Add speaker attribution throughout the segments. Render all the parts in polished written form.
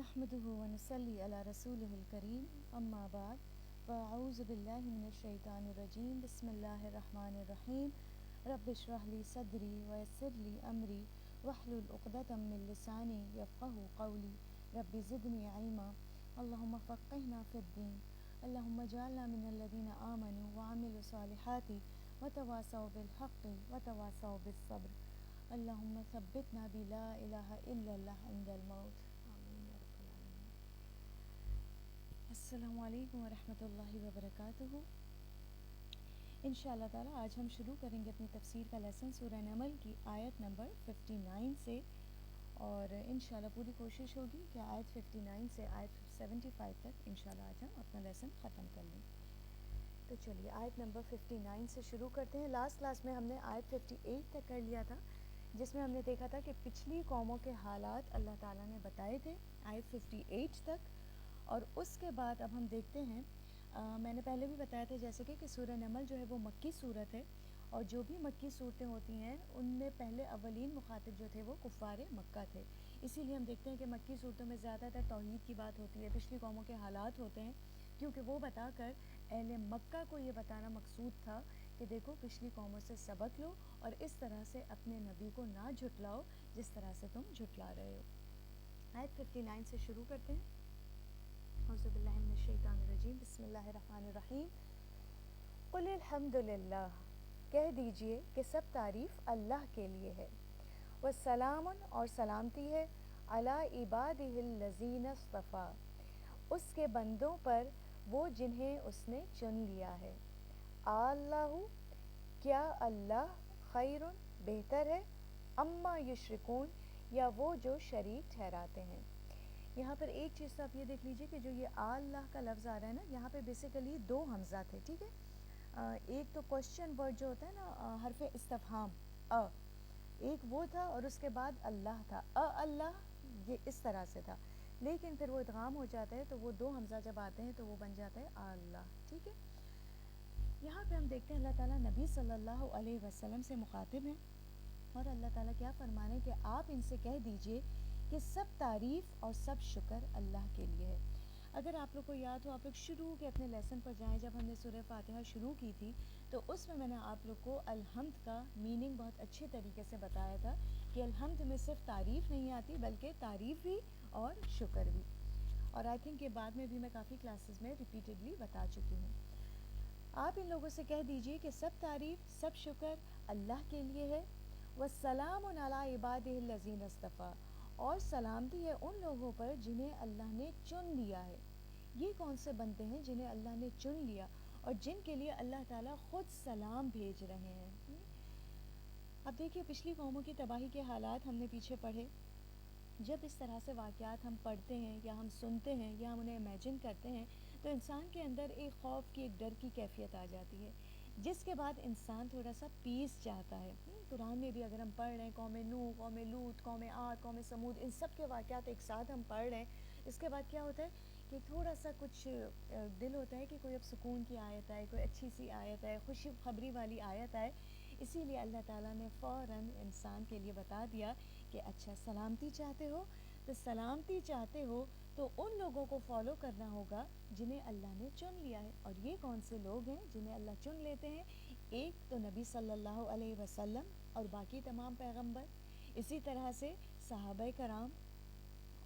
Speaker 1: نحمده ونصلي على رسوله الكريم اما بعد فاعوذ بالله من الشیطان الرجیم بسم اللہ الرحمن الرحیم رب اشرح لي صدری ويسر لي امری واحلل عقدۃ من لسانی یفقهوا قولی رب زدنی علما اللهم فقهنا في الدین اللهم اجعلنا من الذين آمنوا وعملوا الصالحات وتواصوا بالحق وتواصوا بالصبر اللهم ثبتنا بلا الہ الا اللہ عند الموت. السلام علیکم ورحمۃ اللہ وبرکاتہ. انشاءاللہ تعالی آج ہم شروع کریں گے اپنی تفسیر کا لیسن سورہ نمل کی آیت نمبر 59 سے، اور انشاءاللہ پوری کوشش ہوگی کہ آیت 59 سے آیت 75 تک انشاءاللہ آج ہم اپنا لیسن ختم کر لیں. تو چلیے آیت نمبر 59 سے شروع کرتے ہیں. لاسٹ کلاس میں ہم نے آیت 58 تک کر لیا تھا، جس میں ہم نے دیکھا تھا کہ پچھلی قوموں کے حالات اللہ تعالیٰ نے بتائے تھے آیت 58 تک. اور اس کے بعد اب ہم دیکھتے ہیں، میں نے پہلے بھی بتایا تھا جیسے کہ سورہ نمل جو ہے وہ مکی صورت ہے، اور جو بھی مکی صورتیں ہوتی ہیں ان میں پہلے اولین مخاطب جو تھے وہ کفار مکہ تھے. اسی لیے ہم دیکھتے ہیں کہ مکی صورتوں میں زیادہ تر توحید کی بات ہوتی ہے، پچھلی قوموں کے حالات ہوتے ہیں، کیونکہ وہ بتا کر اہل مکہ کو یہ بتانا مقصود تھا کہ دیکھو پچھلی قوموں سے سبق لو اور اس طرح سے اپنے نبی کو نہ جھٹلاؤ جس طرح سے تم جھٹلا رہے ہو. آیت 59 سے شروع کرتے ہیں. اعوذ باللہ من الشیطان الرجیم بسم اللہ الرحمن الرحیم. قل الحمد للہ، کہہ دیجئے کہ سب تعریف اللہ کے لیے ہے. والسلام، اور سلامتی ہے، علی عبادہ الذین اصطفیٰ، اس کے بندوں پر وہ جنہیں اس نے چن لیا ہے. اللہ، کیا اللہ، خیر، بہتر ہے، اما یشرکون، یا وہ جو شریک ٹھہراتے ہیں. یہاں پر ایک چیز تو آپ یہ دیکھ لیجئے کہ جو یہ اللہ کا لفظ آ رہا ہے نا، یہاں پہ بیسیکلی دو حمزہ تھے، ٹھیک ہے. ایک تو کوشچن ورڈ جو ہوتا ہے نا، حرف استفہام، ایک وہ تھا، اور اس کے بعد اللہ تھا، اللہ، یہ اس طرح سے تھا. لیکن پھر وہ ادغام ہو جاتا ہے تو وہ دو حمزہ جب آتے ہیں تو وہ بن جاتا ہے اللہ، ٹھیک ہے. یہاں پہ ہم دیکھتے ہیں اللہ تعالیٰ نبی صلی اللہ علیہ وسلم سے مخاطب ہیں، اور اللہ تعالیٰ کیا فرما رہے ہیں کہ آپ ان سے کہہ دیجئے کہ سب تعریف اور سب شکر اللہ کے لیے ہے. اگر آپ لوگ کو یاد ہو، آپ لوگ شروع کے اپنے لیسن پر جائیں، جب ہم نے سورہ فاتحہ شروع کی تھی تو اس میں نے آپ لوگ کو الحمد کا میننگ بہت اچھے طریقے سے بتایا تھا کہ الحمد میں صرف تعریف نہیں آتی بلکہ تعریف بھی اور شکر بھی. اور آئی تھنک یہ بعد میں بھی میں کافی کلاسز میں ریپیٹڈلی بتا چکی ہوں. آپ ان لوگوں سے کہہ دیجئے کہ سب تعریف سب شکر اللہ کے لیے ہے. والسلام علی عبادہ الذین اصطفیٰ، اور سلامتی ہے ان لوگوں پر جنہیں اللہ نے چن لیا ہے. یہ کون سے بندے ہیں جنہیں اللہ نے چن لیا اور جن کے لیے اللہ تعالیٰ خود سلام بھیج رہے ہیں. اب دیکھیے پچھلی قوموں کی تباہی کے حالات ہم نے پیچھے پڑھے. جب اس طرح سے واقعات ہم پڑھتے ہیں یا ہم سنتے ہیں یا ہم انہیں امیجن کرتے ہیں تو انسان کے اندر ایک خوف کی، ایک ڈر کی کیفیت آ جاتی ہے، جس کے بعد انسان تھوڑا سا پیس چاہتا ہے. قرآن میں بھی اگر ہم پڑھ رہے ہیں قوم نوح، قوم لوط، قوم عاد، قوم سمود، ان سب کے واقعات ایک ساتھ ہم پڑھ رہے ہیں، اس کے بعد کیا ہوتا ہے کہ تھوڑا سا کچھ دل ہوتا ہے کہ کوئی اب سکون کی آیت آئے، کوئی اچھی سی آیت آئے، خوشی خبری والی آیت آئے. اسی لیے اللہ تعالیٰ نے فوراً انسان کے لیے بتا دیا کہ اچھا سلامتی چاہتے ہو تو سلامتی چاہتے ہو تو ان لوگوں کو فالو کرنا ہوگا جنہیں اللہ نے چن لیا ہے. اور یہ کون سے لوگ ہیں جنہیں اللہ چن لیتے ہیں؟ ایک تو نبی صلی اللہ علیہ وسلم اور باقی تمام پیغمبر، اسی طرح سے صحابہ کرام،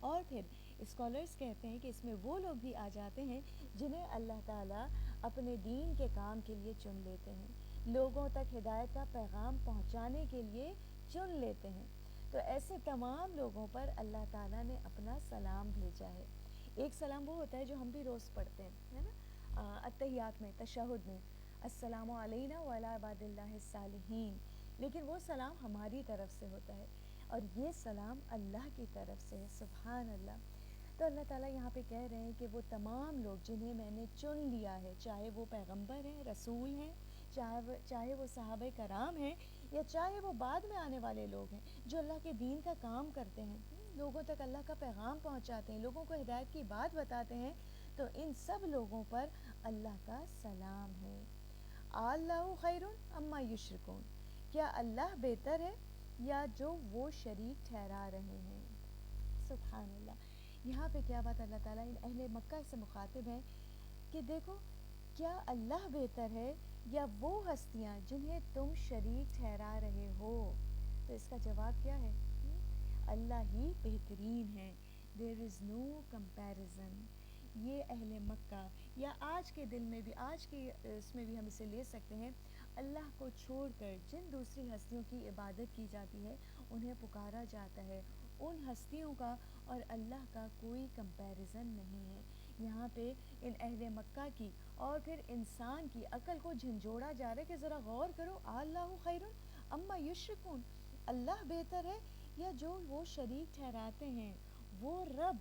Speaker 1: اور پھر اسکالرز کہتے ہیں کہ اس میں وہ لوگ بھی آ جاتے ہیں جنہیں اللہ تعالیٰ اپنے دین کے کام کے لیے چن لیتے ہیں، لوگوں تک ہدایت کا پیغام پہنچانے کے لیے چن لیتے ہیں. تو ایسے تمام لوگوں پر اللہ تعالیٰ نے اپنا سلام بھیجا ہے. ایک سلام وہ ہوتا ہے جو ہم بھی روز پڑھتے ہیں، ہے نا، اتحیات میں، تشہد میں، السلام علینا وعلی عباد اللہ الصالحین، لیکن وہ سلام ہماری طرف سے ہوتا ہے اور یہ سلام اللہ کی طرف سے ہے. سبحان اللہ. تو اللہ تعالیٰ یہاں پہ کہہ رہے ہیں کہ وہ تمام لوگ جنہیں میں نے چن لیا ہے، چاہے وہ پیغمبر ہیں، رسول ہیں، چاہے وہ صحابہ کرام ہیں، یا چاہے وہ بعد میں آنے والے لوگ ہیں جو اللہ کے دین کا کام کرتے ہیں، لوگوں تک اللہ کا پیغام پہنچاتے ہیں، لوگوں کو ہدایت کی بات بتاتے ہیں، تو ان سب لوگوں پر اللہ کا سلام ہے. اللہ خیر اما یشرکون، کیا اللہ بہتر ہے یا جو وہ شریک ٹھہرا رہے ہیں. سبحان اللہ. یہاں پہ کیا بات اللہ تعالیٰ ان اہل مکہ سے مخاطب ہیں کہ دیکھو کیا اللہ بہتر ہے یا وہ ہستیاں جنہیں تم شریک ٹھہرا رہے ہو؟ تو اس کا جواب کیا ہے؟ اللہ ہی بہترین ہے. دیر از نو کمپیریزن. یہ اہل مکہ یا آج کے دل میں بھی، آج کے اس میں بھی ہم اسے لے سکتے ہیں، اللہ کو چھوڑ کر جن دوسری ہستیوں کی عبادت کی جاتی ہے انہیں پکارا جاتا ہے، ان ہستیوں کا اور اللہ کا کوئی کمپیریزن نہیں ہے. یہاں پہ ان اہل مکہ کی اور پھر انسان کی عقل کو جھنجھوڑا جا رہا ہے کہ ذرا غور کرو، اللہ خیر اما یشرکون، اللہ بہتر ہے یا جو وہ شریک ٹھہراتے ہیں. وہ رب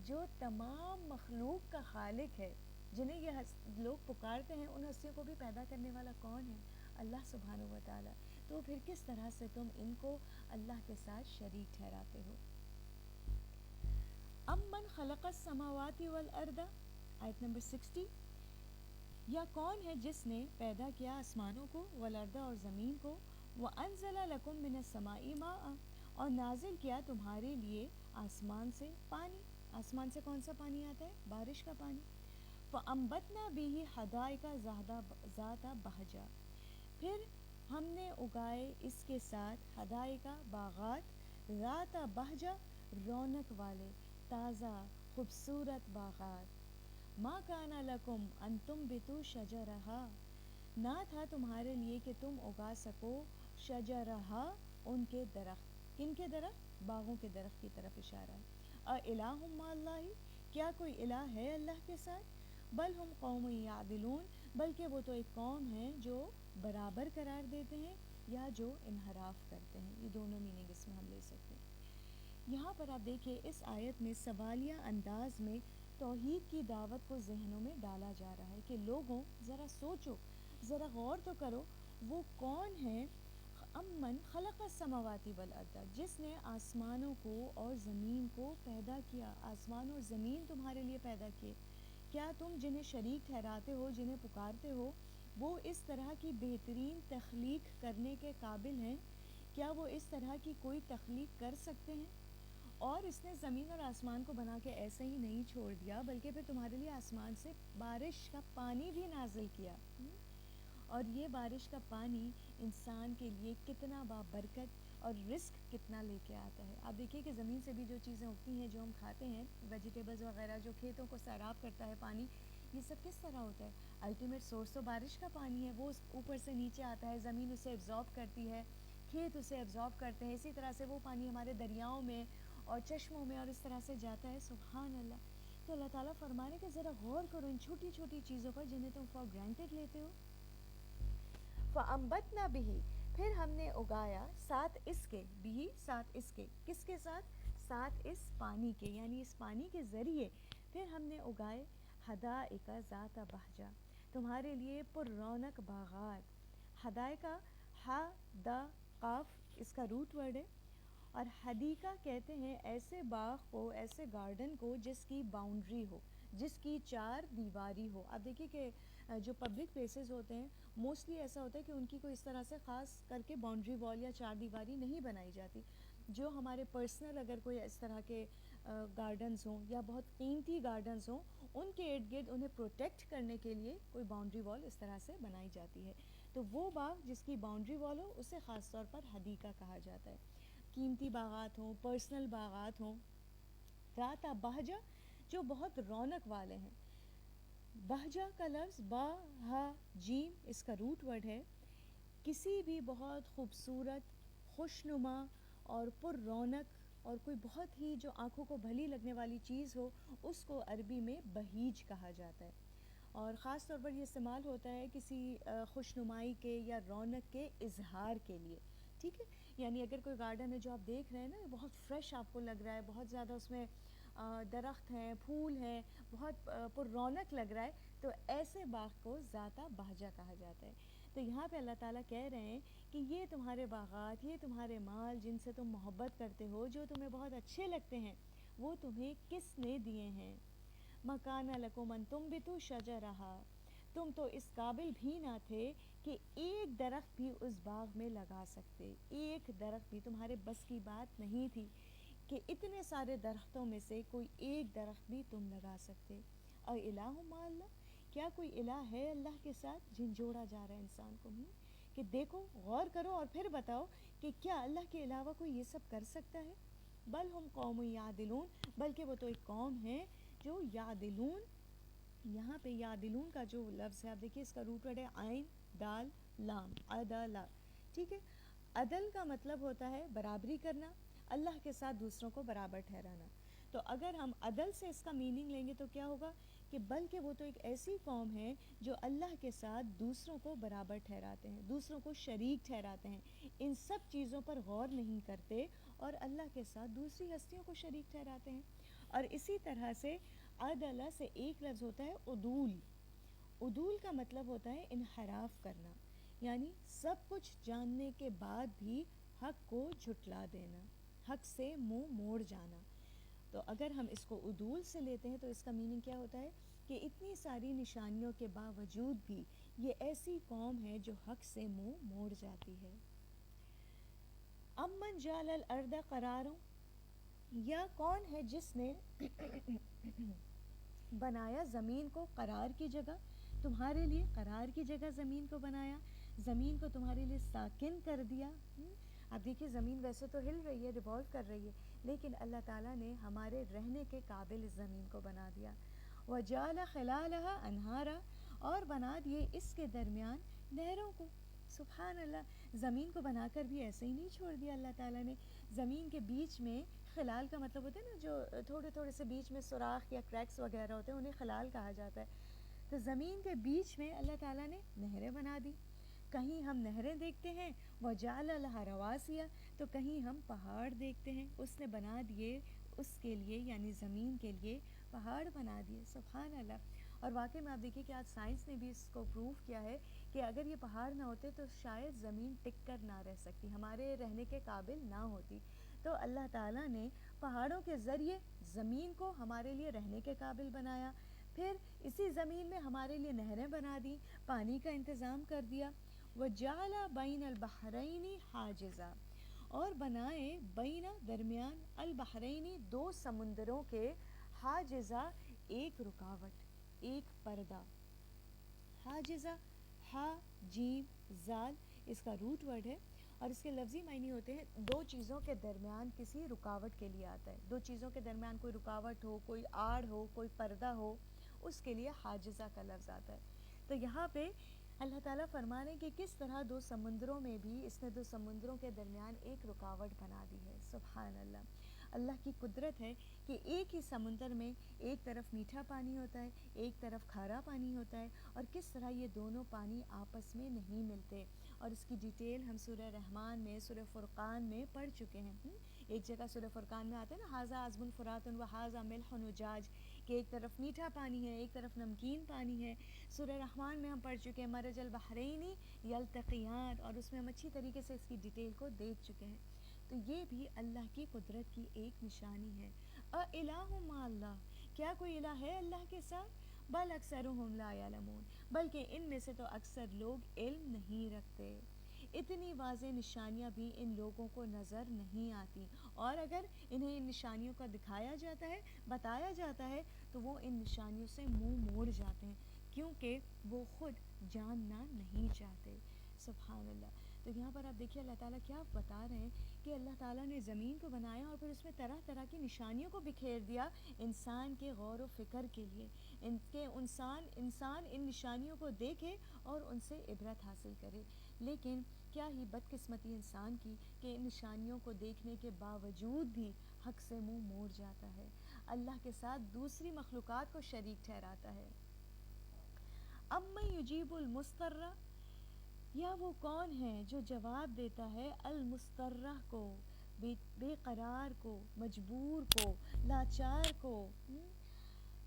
Speaker 1: جو تمام مخلوق کا خالق ہے، جنہیں یہ لوگ پکارتے ہیں، ان ہستیوں کو بھی پیدا کرنے والا کون ہے؟ اللہ سبحانہ و تعالیٰ. تو پھر کس طرح سے تم ان کو اللہ کے ساتھ شریک ٹھہراتے ہو؟ امن خلق السماوات والارض، آیت نمبر 60. یا کون ہے جس نے پیدا کیا آسمانوں کو، والارض اور زمین کو، وانزل لکم من السماء ماء اور نازل کیا تمہارے لیے آسمان سے پانی. آسمان سے کون سا پانی آتا ہے؟ بارش کا پانی. فَأَنبَتْنَا بِهِ حَدَائِقَ ذَاتَ بَہْجَةٍ پھر ہم نے اگائے اس کے ساتھ حدائق باغات، ذات بہجہ رونق والے، تازہ خوبصورت باغات. ما کان لکم ان تنبتوا شجرہا نہ تھا تمہارے لیے کہ تم اگا سکو شجرہا ان کے درخت. کن کے درخت؟ باغوں کے درخت کی طرف اشارہ ہے. اِلٰہٌ مع اللہ کیا کوئی الہ ہے اللہ کے ساتھ؟ بل ہم قوم یعدلون بلکہ وہ تو ایک قوم ہے جو برابر قرار دیتے ہیں یا جو انحراف کرتے ہیں. یہ دونوں میننگ اس میں ہم لے سکتے ہیں. یہاں پر آپ دیکھیں اس آیت میں سوالیہ انداز میں توحید کی دعوت کو ذہنوں میں ڈالا جا رہا ہے کہ لوگوں ذرا سوچو، ذرا غور تو کرو، وہ کون ہے؟ امن خلق السماوات والارض جس نے آسمانوں کو اور زمین کو پیدا کیا. آسمان اور زمین تمہارے لیے پیدا کیے. کیا تم جنہیں شریک ٹھہراتے ہو، جنہیں پکارتے ہو، وہ اس طرح کی بہترین تخلیق کرنے کے قابل ہیں؟ کیا وہ اس طرح کی کوئی تخلیق کر سکتے ہیں؟ اور اس نے زمین اور آسمان کو بنا کے ایسے ہی نہیں چھوڑ دیا بلکہ پھر تمہارے لیے آسمان سے بارش کا پانی بھی نازل کیا. اور یہ بارش کا پانی انسان کے لیے کتنا بابرکت اور رزق کتنا لے کے آتا ہے. آپ دیکھیے کہ زمین سے بھی جو چیزیں اگتی ہیں، جو ہم کھاتے ہیں، ویجیٹیبلز وغیرہ، جو کھیتوں کو سیراب کرتا ہے پانی، یہ سب کس طرح ہوتا ہے؟ الٹیمیٹ سورس تو بارش کا پانی ہے. وہ اوپر سے نیچے آتا ہے، زمین اسے ایبزارب کرتی ہے، کھیت اسے ایبزارب کرتے ہیں، اسی طرح سے وہ پانی ہمارے دریاؤں میں اور چشموں میں اور اس طرح سے جاتا ہے. سبحان اللہ. تو اللہ تعالیٰ فرمانے کہ ذرا غور کرو ان چھوٹی چھوٹی چیزوں پر جنہیں تم فار گرانٹیڈ لیتے ہو. فَأَنبَتْنَا بِهِ پھر ہم نے اگایا ساتھ اس کے، بھی ساتھ اس کے، کس کے ساتھ؟ ساتھ اس پانی کے، یعنی اس پانی کے ذریعے پھر ہم نے اگائے حدائق ذات بہجہ تمہارے لیے پر رونق باغات. حدائق ہا دا قاف اس کا روٹ ورڈ ہے، اور حدیقہ کہتے ہیں ایسے باغ کو، ایسے گارڈن کو جس کی باؤنڈری ہو، جس کی چار دیواری ہو. آپ دیکھیے کہ جو پبلک پلیسز ہوتے ہیں موسٹلی ایسا ہوتا ہے کہ ان کی کوئی اس طرح سے خاص کر کے باؤنڈری وال یا چار دیواری نہیں بنائی جاتی. جو ہمارے پرسنل اگر کوئی اس طرح کے گارڈنز ہوں یا بہت قیمتی گارڈنز ہوں، ان کے ارد گرد انہیں پروٹیکٹ کرنے کے لیے کوئی باؤنڈری وال اس طرح سے بنائی جاتی ہے. تو وہ باغ جس کی باؤنڈری وال ہو اسے خاص طور پر حدیقہ کہا جاتا ہے. قیمتی باغات ہوں، پرسنل باغات ہوں. ذات بہجہ جو بہت رونق والے ہیں. بہجہ کا لفظ با ہا جیم اس کا روٹ ورڈ ہے. کسی بھی بہت خوبصورت، خوشنما اور پر رونق اور کوئی بہت ہی جو آنکھوں کو بھلی لگنے والی چیز ہو اس کو عربی میں بہیج کہا جاتا ہے. اور خاص طور پر یہ استعمال ہوتا ہے کسی خوشنمائی کے یا رونق کے اظہار کے لیے. ٹھیک ہے، یعنی اگر کوئی گارڈن ہے جو آپ دیکھ رہے ہیں نا، بہت فریش آپ کو لگ رہا ہے، بہت زیادہ اس میں درخت ہیں، پھول ہیں، بہت پر رونق لگ رہا ہے، تو ایسے باغ کو ذات بہجہ کہا جاتا ہے. تو یہاں پہ اللہ تعالیٰ کہہ رہے ہیں کہ یہ تمہارے باغات، یہ تمہارے مال جن سے تم محبت کرتے ہو، جو تمہیں بہت اچھے لگتے ہیں، وہ تمہیں کس نے دیے ہیں؟ مَكَانَ لَكُمْ أَن تُنبِتُوا شَجَرَهَا تم تو اس قابل بھی نہ تھے کہ ایک درخت بھی اس باغ میں لگا سکتے. ایک درخت بھی تمہارے بس کی بات نہیں تھی کہ اتنے سارے درختوں میں سے کوئی ایک درخت بھی تم لگا سکتے. اور الہ مع اللہ، کیا کوئی الہ ہے اللہ کے ساتھ جن جوڑا جا رہا ہے انسان کو؟ کہ دیکھو، غور کرو اور پھر بتاؤ کہ کیا اللہ کے علاوہ کوئی یہ سب کر سکتا ہے؟ بل ہم قوم یعدلون، بلکہ وہ تو ایک قوم ہے جو یعدلون. یہاں پہ یعدلون کا جو لفظ ہے آپ دیکھیے اس کا روٹ ورڈ ہے عین دال لام، عدلا. ٹھیک ہے، عدل کا مطلب ہوتا ہے برابری کرنا، اللہ کے ساتھ دوسروں کو برابر ٹھہرانا. تو اگر ہم عدل سے اس کا میننگ لیں گے تو کیا ہوگا کہ بلکہ وہ تو ایک ایسی قوم ہے جو اللہ کے ساتھ دوسروں کو برابر ٹھہراتے ہیں، دوسروں کو شریک ٹھہراتے ہیں، ان سب چیزوں پر غور نہیں کرتے اور اللہ کے ساتھ دوسری ہستیوں کو شریک ٹھہراتے ہیں. اور اسی طرح سے عدل سے ایک لفظ ہوتا ہے عدول. عدول کا مطلب ہوتا ہے انحراف کرنا، یعنی سب کچھ جاننے کے بعد بھی حق کو جھٹلا دینا، حق سے منہ موڑ جانا. تو اگر ہم اس کو عدول سے لیتے ہیں تو اس کا میننگ کیا ہوتا ہے کہ اتنی ساری نشانیوں کے باوجود بھی یہ ایسی قوم ہے جو حق سے منہ موڑ جاتی ہے. امن جعل الارض قرارا، یا کون ہے جس نے بنایا زمین کو قرار کی جگہ، تمہارے لیے قرار کی جگہ زمین کو بنایا، زمین کو تمہارے لیے ساکن کر دیا. اب دیکھیے زمین ویسے تو ہل رہی ہے، ریوالو کر رہی ہے، لیکن اللہ تعالیٰ نے ہمارے رہنے کے قابل اس زمین کو بنا دیا. وَجَعَلَ خِلَالَهَا أَنْهَارًا، اور بنا دیے اس کے درمیان نہروں کو. سبحان اللہ، زمین کو بنا کر بھی ایسے ہی نہیں چھوڑ دیا اللہ تعالیٰ نے. زمین کے بیچ میں، خلال کا مطلب ہوتا ہے نا جو تھوڑے تھوڑے سے بیچ میں سوراخ یا کریکس وغیرہ ہوتے ہیں، انہیں خلال کہا جاتا ہے. تو زمین کے بیچ میں اللہ تعالیٰ نے نہریں بنا دی. کہیں ہم نہریں دیکھتے ہیں وَجَعَلَ لَهَا رَوَاسِيَ، تو کہیں ہم پہاڑ دیکھتے ہیں، اس نے بنا دیے اس کے لیے یعنی زمین کے لیے پہاڑ بنا دیے. سبحان اللہ. اور واقعی میں آپ دیکھیے کہ آج سائنس نے بھی اس کو پروف کیا ہے کہ اگر یہ پہاڑ نہ ہوتے تو شاید زمین ٹک کر نہ رہ سکتی، ہمارے رہنے کے قابل نہ ہوتی. تو اللہ تعالیٰ نے پہاڑوں کے ذریعے زمین کو ہمارے لیے رہنے کے قابل بنایا، پھر اسی زمین میں ہمارے لیے نہریں بنا دی، پانی کا انتظام کر دیا. وَجَعَلَ بَيْنَ الْبَحْرَيْنِ حَاجِزًا، اور بنائے بین درمیان البحرین دو سمندروں کے حاجزہ ایک رکاوٹ، ایک پردہ. حاجزہ ہا جیم زال اس کا روٹ ورڈ ہے اور اس کے لفظی معنی ہوتے ہیں دو چیزوں کے درمیان کسی رکاوٹ کے لیے آتا ہے. دو چیزوں کے درمیان کوئی رکاوٹ ہو، کوئی آڑ ہو، کوئی پردہ ہو، اس کے لیے حاجزہ کا لفظ آتا ہے. تو یہاں پہ اللہ تعالیٰ فرما رہے ہیں کہ کس طرح دو سمندروں میں بھی اس نے دو سمندروں کے درمیان ایک رکاوٹ بنا دی ہے. سبحان اللہ. اللہ کی قدرت ہے کہ ایک ہی سمندر میں ایک طرف میٹھا پانی ہوتا ہے، ایک طرف کھارا پانی ہوتا ہے، اور کس طرح یہ دونوں پانی آپس میں نہیں ملتے. اور اس کی ڈیٹیل ہم سورہ رحمان میں، سورہ فرقان میں پڑھ چکے ہیں. ایک جگہ سورہ فرقان میں آتا ہے نا ھذا عذب فرات و ھذا ملح اجاج، کہ ایک طرف میٹھا پانی ہے، ایک طرف نمکین پانی ہے. سورہ رحمان میں ہم پڑھ چکے ہیں مرج البحرین یلتقیان، اور اس میں ہم اچھی طریقے سے اس کی ڈیٹیل کو دیکھ چکے ہیں. تو یہ بھی اللہ کی قدرت کی ایک نشانی ہے. الہ مع اللہ، کیا کوئی الہ ہے اللہ کے ساتھ؟ بل اکثرهم لا یعلمون، بلکہ ان میں سے تو اکثر لوگ علم نہیں رکھتے. اتنی واضح نشانیاں بھی ان لوگوں کو نظر نہیں آتی، اور اگر انہیں ان نشانیوں کا دکھایا جاتا ہے، بتایا جاتا ہے، تو وہ ان نشانیوں سے منہ موڑ جاتے ہیں کیونکہ وہ خود جاننا نہیں چاہتے. سبحان اللہ. تو یہاں پر آپ دیکھیے اللہ تعالیٰ کیا بتا رہے ہیں کہ اللہ تعالیٰ نے زمین کو بنایا اور پھر اس میں طرح طرح کی نشانیوں کو بکھیر دیا انسان کے غور و فکر کے لیے، انسان ان نشانیوں کو دیکھے اور ان سے عبرت حاصل کرے. لیکن کیا ہی بدقسمتی انسان کی کہ ان نشانیوں کو دیکھنے کے باوجود بھی حق سے منہ موڑ جاتا ہے، اللہ کے ساتھ دوسری مخلوقات کو شریک ٹھہراتا ہے. امن یجیب المضطر، یا وہ کون ہے جو جواب دیتا ہے المضطر کو، بے قرار کو، مجبور کو، لاچار کو،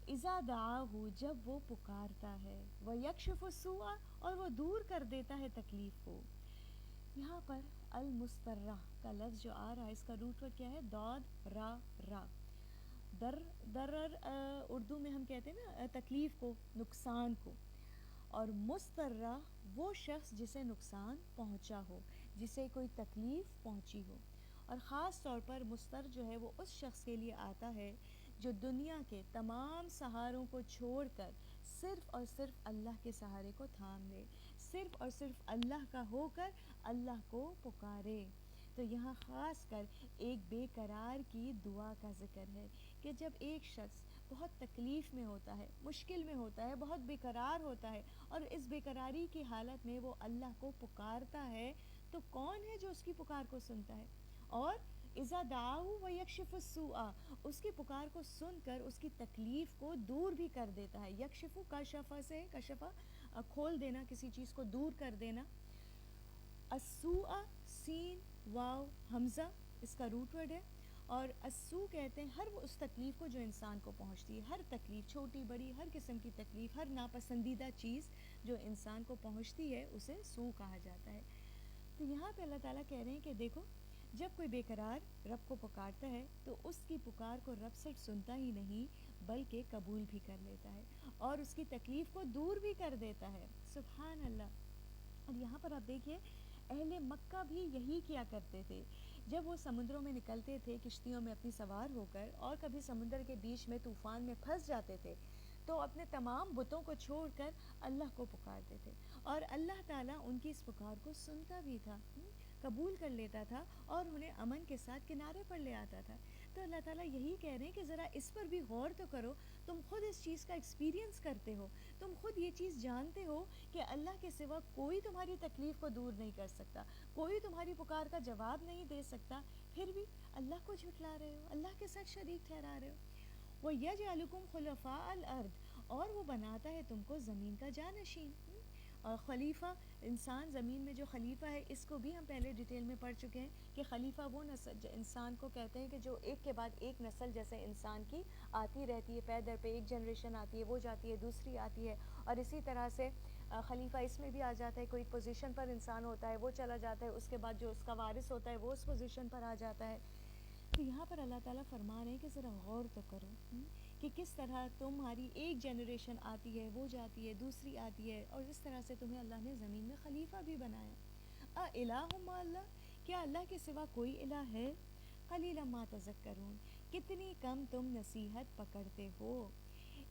Speaker 1: اذا دعاہ جب وہ پکارتا ہے، ویکشف السوء اور وہ دور کر دیتا ہے تکلیف کو. یہاں پر المضطر کا لفظ جو آ رہا ہے اس کا روٹ ورڈ کیا ہے؟ داد را را. درر اردو میں ہم کہتے ہیں نا تکلیف کو، نقصان کو، اور مضطرہ وہ شخص جسے نقصان پہنچا ہو، جسے کوئی تکلیف پہنچی ہو. اور خاص طور پر مستر جو ہے وہ اس شخص کے لیے آتا ہے جو دنیا کے تمام سہاروں کو چھوڑ کر صرف اور صرف اللہ کے سہارے کو تھام لے، صرف اور صرف اللہ کا ہو کر اللہ کو پکارے۔ تو یہاں خاص کر ایک بے قرار کی دعا کا ذکر ہے کہ جب ایک شخص بہت تکلیف میں ہوتا ہے، مشکل میں ہوتا ہے، بہت بے قرار ہوتا ہے، اور اس بے قراری کی حالت میں وہ اللہ کو پکارتا ہے، تو کون ہے جو اس کی پکار کو سنتا ہے؟ اور اذا دعاہ ویکشف السوء، اس کی پکار کو سن کر اس کی تکلیف کو دور بھی کر دیتا ہے۔ یکشف کشف سے، کشف کھول دینا، کسی چیز کو دور کر دینا۔ السوء سین واو حمزہ اس کا روٹ ورڈ ہے، اور السوء کہتے ہیں ہر وہ اس تکلیف کو جو انسان کو پہنچتی ہے، ہر تکلیف، چھوٹی بڑی ہر قسم کی تکلیف، ہر ناپسندیدہ چیز جو انسان کو پہنچتی ہے اسے سوء کہا جاتا ہے۔ تو یہاں پہ اللہ تعالیٰ کہہ رہے ہیں کہ دیکھو، جب کوئی بے قرار رب کو پکارتا ہے تو اس کی پکار کو رب صرف سنتا ہی نہیں بلکہ قبول بھی کر لیتا ہے اور اس کی تکلیف کو دور بھی کر دیتا ہے۔ سبحان اللہ۔ اور یہاں پر آپ دیکھیے، اہل مکہ بھی یہی کیا کرتے تھے جب وہ سمندروں میں نکلتے تھے کشتیوں میں اپنی سوار ہو کر، اور کبھی سمندر کے بیچ میں طوفان میں پھنس جاتے تھے، تو اپنے تمام بتوں کو چھوڑ کر اللہ کو پکارتے تھے، اور اللہ تعالیٰ ان کی اس پکار کو سنتا بھی تھا، قبول کر لیتا تھا اور انہیں امن کے ساتھ کنارے پر لے آتا تھا۔ تو اللہ تعالیٰ یہی کہہ رہے ہیں کہ ذرا اس پر بھی غور تو کرو، تم خود اس چیز کا ایکسپیرینس کرتے ہو، تم خود یہ چیز جانتے ہو کہ اللہ کے سوا کوئی تمہاری تکلیف کو دور نہیں کر سکتا، کوئی تمہاری پکار کا جواب نہیں دے سکتا، پھر بھی اللہ کو جھٹلا رہے ہو، اللہ کے ساتھ شریک ٹھہرا رہے ہو۔ وَيَجْعَلُكُمْ خُلَفَاءَ الْأَرْضِ، اور وہ بناتا ہے تم کو زمین کا جانشین۔ اور خلیفہ، انسان زمین میں جو خلیفہ ہے، اس کو بھی ہم پہلے ڈیٹیل میں پڑھ چکے ہیں کہ خلیفہ وہ نسل انسان کو کہتے ہیں کہ جو ایک کے بعد ایک نسل جیسے انسان کی آتی رہتی ہے، پے در پہ ایک جنریشن آتی ہے، وہ جاتی ہے، دوسری آتی ہے، اور اسی طرح سے خلیفہ اس میں بھی آ جاتا ہے، کوئی پوزیشن پر انسان ہوتا ہے، وہ چلا جاتا ہے، اس کے بعد جو اس کا وارث ہوتا ہے وہ اس پوزیشن پر آ جاتا ہے۔ تو یہاں پر اللہ تعالیٰ فرما رہے ہیں کہ ذرا غور تو کرو کہ کس طرح تمہاری ایک جنریشن آتی ہے، وہ جاتی ہے، دوسری آتی ہے، اور اس طرح سے تمہیں اللہ نے زمین میں خلیفہ بھی بنایا۔ الہ مع اللہ، کیا اللہ کے سوا کوئی الہ ہے؟ قلیلا ما تذکرون، کتنی کم تم نصیحت پکڑتے ہو۔